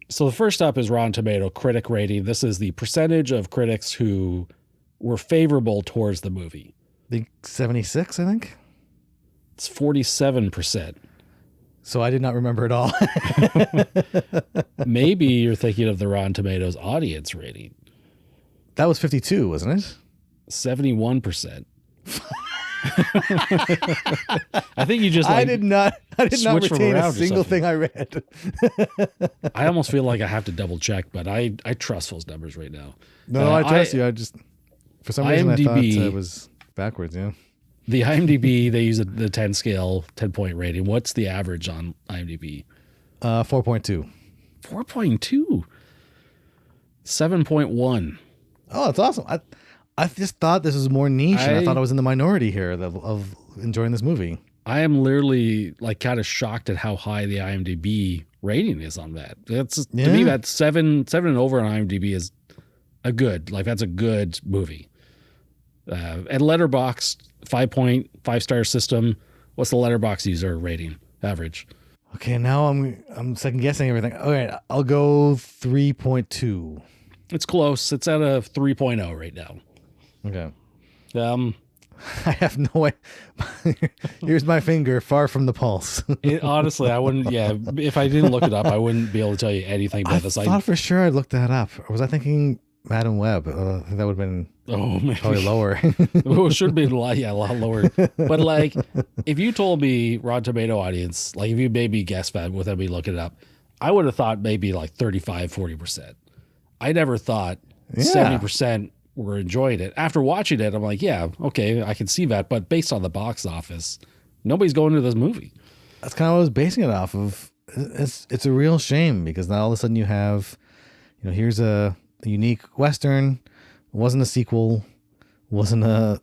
So the first up is Rotten Tomato critic rating. This is the percentage of critics who were favorable towards the movie. I think 76, I think. It's 47%. So I did not remember at all. Maybe you're thinking of the Rotten Tomatoes audience rating. That was 52, wasn't it? 71%. I think you just I did not retain a single thing I read. I almost feel like I have to double check, but I trust those numbers right now. No, I trust you. I just, for some reason, I thought it was backwards. Yeah. The IMDb, they use the 10 scale, 10-point rating. What's the average on IMDb? 4.2. 4.2. 7.1. Oh, that's awesome. I just thought this was more niche, and I thought I was in the minority here of enjoying this movie. I am literally kind of shocked at how high the IMDb rating is on that. To me, that 7 and over on IMDb is that's a good movie. And Letterboxd, 5.5 star system. What's the Letterboxd user rating average? Okay, now I'm second guessing everything. Okay, I'll go 3.2. It's close. It's at a 3.0 right now. Okay. I have no way. Here's my finger far from the pulse. Honestly, I wouldn't. Yeah, if I didn't look it up, I wouldn't be able to tell you anything about this. I thought for sure I looked that up. Or was I thinking Madam Web. I think that would have been man. probably lower. It should be a lot lower. But like, if you told me Rotten Tomato audience, like if you made me guess that without me looking it up, I would have thought maybe like 35, 40%. I never thought 70% were enjoying it. After watching it, I'm like, yeah, okay, I can see that. But based on the box office, nobody's going to this movie. That's kind of what I was basing it off of. It's a real shame because now all of a sudden you have, here's a unique Western. It wasn't a sequel, wasn't a,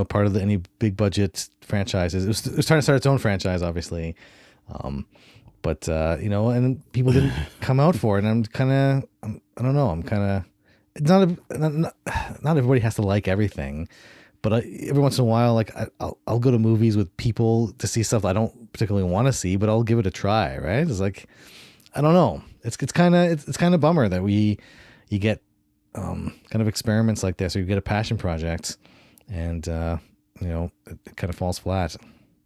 part of any big budget franchises. It was trying to start its own franchise, obviously. But and people didn't come out for it. And I don't know. It's not everybody has to like everything, but every once in a while, like I'll go to movies with people to see stuff I don't particularly want to see, but I'll give it a try. Right? It's like, I don't know. It's kind of bummer that you get kind of experiments like this, or you get a passion project, and it kind of falls flat.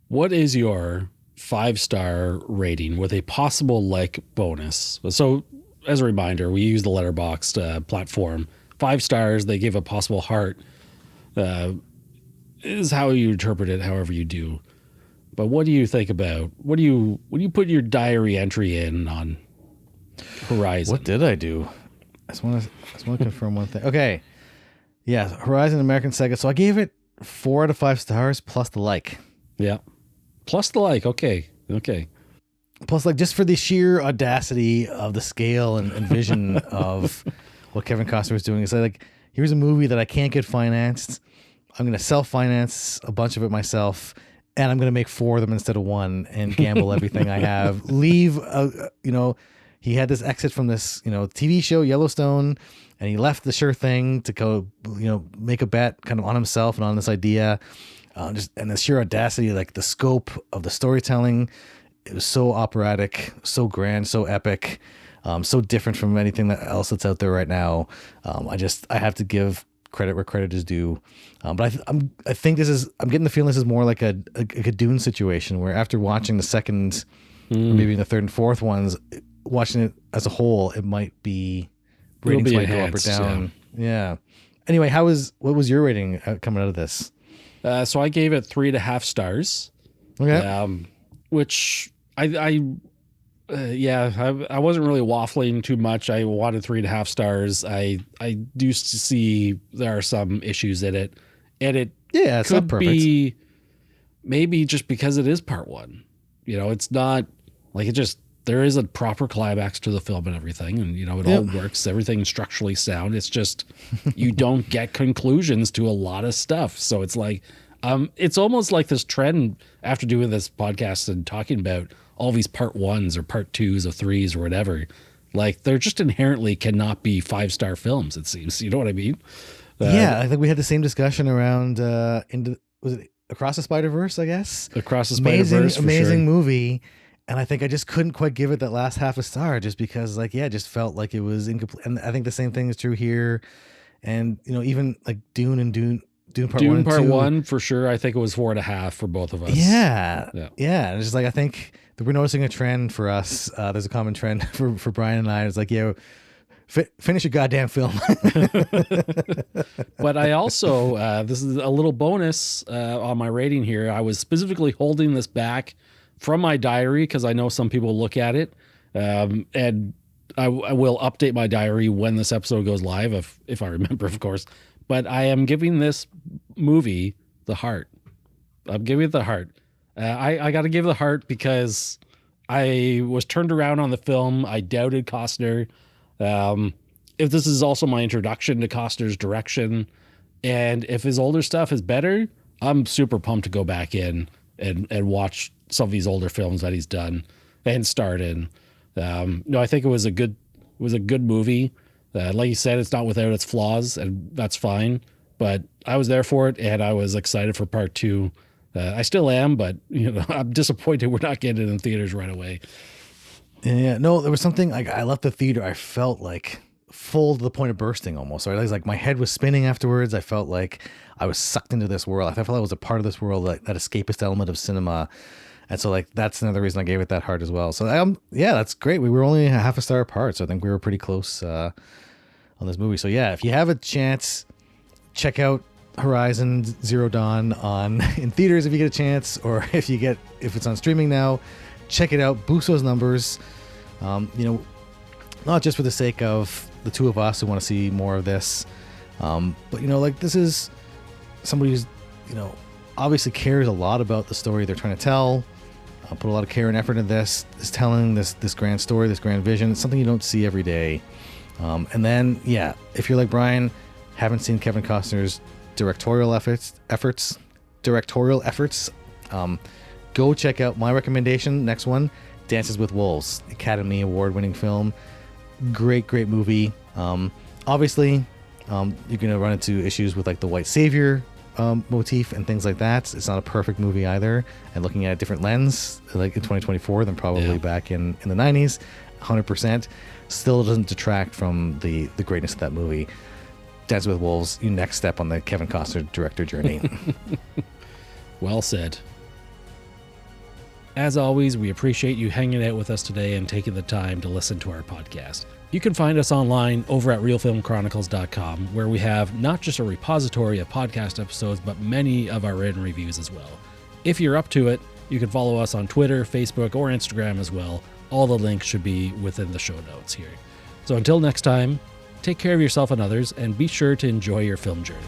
What is your 5-star rating with a possible like bonus? So as a reminder, we use the Letterboxd platform. 5 stars, they give a possible heart. Is how you interpret it, however you do. But what do you think about, when you put your diary entry in on Horizon? What did I do? I just want to confirm one thing. Okay. Yeah, Horizon American Saga. So I gave it 4 out of 5 stars plus the like. Yeah. Plus the like. Okay. Plus, like, just for the sheer audacity of the scale and vision of what Kevin Costner was doing. It's like, here's a movie that I can't get financed. I'm going to self-finance a bunch of it myself, and I'm going to make 4 of them instead of 1 and gamble everything I have. He had this exit from this, TV show, Yellowstone, and he left the sure thing to go, make a bet kind of on himself and on this idea. And the sheer audacity, like the scope of the storytelling, it was so operatic, so grand, so epic, so different from anything else that's out there right now. I have to give credit where credit is due. But I think I'm getting the feeling this is more like a Dune situation, where after watching the second, or maybe the third and fourth ones, watching it as a whole, it might be ratings might go up or down. Yeah. Anyway, what was your rating coming out of this? So I gave it 3.5 stars. Okay. Which I wasn't really waffling too much. I wanted 3.5 stars. I do see there are some issues in it, and it's could not perfect. be maybe just because it is part 1. It's not like there is a proper climax to the film and everything, and it all works. Everything's structurally sound. It's just you don't get conclusions to a lot of stuff. So it's like it's almost like this trend after doing this podcast and talking about all these part 1s or part 2s or 3s or whatever. Like they're just inherently cannot be 5-star films. It seems. You know what I mean? I think we had the same discussion around was it Across the Spider-Verse? I guess Across the Spider-Verse, amazing movie. And I think I just couldn't quite give it that last half a star just because, it just felt like it was incomplete. And I think the same thing is true here. And, even like Dune Part 1 and 2. 1, for sure. I think it was 4.5 for both of us. Yeah. And it's just like, I think that we're noticing a trend for us. There's a common trend for Brian and I. It's like, finish your goddamn film. But I also, this is a little bonus on my rating here. I was specifically holding this back from my diary because I know some people look at it, and I will update my diary when this episode goes live, if I remember, of course. But I am giving this movie the heart. I'm giving it the heart. I got to give the heart because I was turned around on the film. I doubted Costner. If this is also my introduction to Costner's direction, and if his older stuff is better, I'm super pumped to go back in and watch some of these older films that he's done and starred in. I think it was a good movie. Like you said, it's not without its flaws, and that's fine. But I was there for it, and I was excited for part 2. I still am, but I'm disappointed we're not getting it in theaters right away. Yeah, no, there was something like I left the theater. I felt like full to the point of bursting almost. Right? It was like my head was spinning afterwards. I felt like I was sucked into this world. I felt I was a part of this world, like that escapist element of cinema. And so that's another reason I gave it that heart as well. So that's great. We were only half a star apart. So I think we were pretty close on this movie. So yeah, if you have a chance, check out Horizon Zero Dawn in theaters if you get a chance, or if it's on streaming now, check it out. Boost those numbers. Not just for the sake of the two of us who want to see more of this, but this is somebody who's obviously cares a lot about the story they're trying to tell. Put a lot of care and effort into this. Is telling this grand story, this grand vision. It's something you don't see every day. And then, yeah, if you're like Brian, haven't seen Kevin Costner's directorial efforts, go check out my recommendation. Next one, Dances with Wolves, Academy Award-winning film. Great movie. Obviously, you're gonna run into issues with like the white savior motif and things like that. It's not a perfect movie either, and looking at a different lens, like in 2024 than probably back in the 90s, 100%, still doesn't detract from the greatness of that movie. Dance with Wolves, your next step on the Kevin Costner director journey. Well said. As always, we appreciate you hanging out with us today and taking the time to listen to our podcast. You can find us online over at realfilmchronicles.com, where we have not just a repository of podcast episodes, but many of our written reviews as well. If you're up to it, you can follow us on Twitter, Facebook, or Instagram as well. All the links should be within the show notes here. So until next time, take care of yourself and others, and be sure to enjoy your film journey.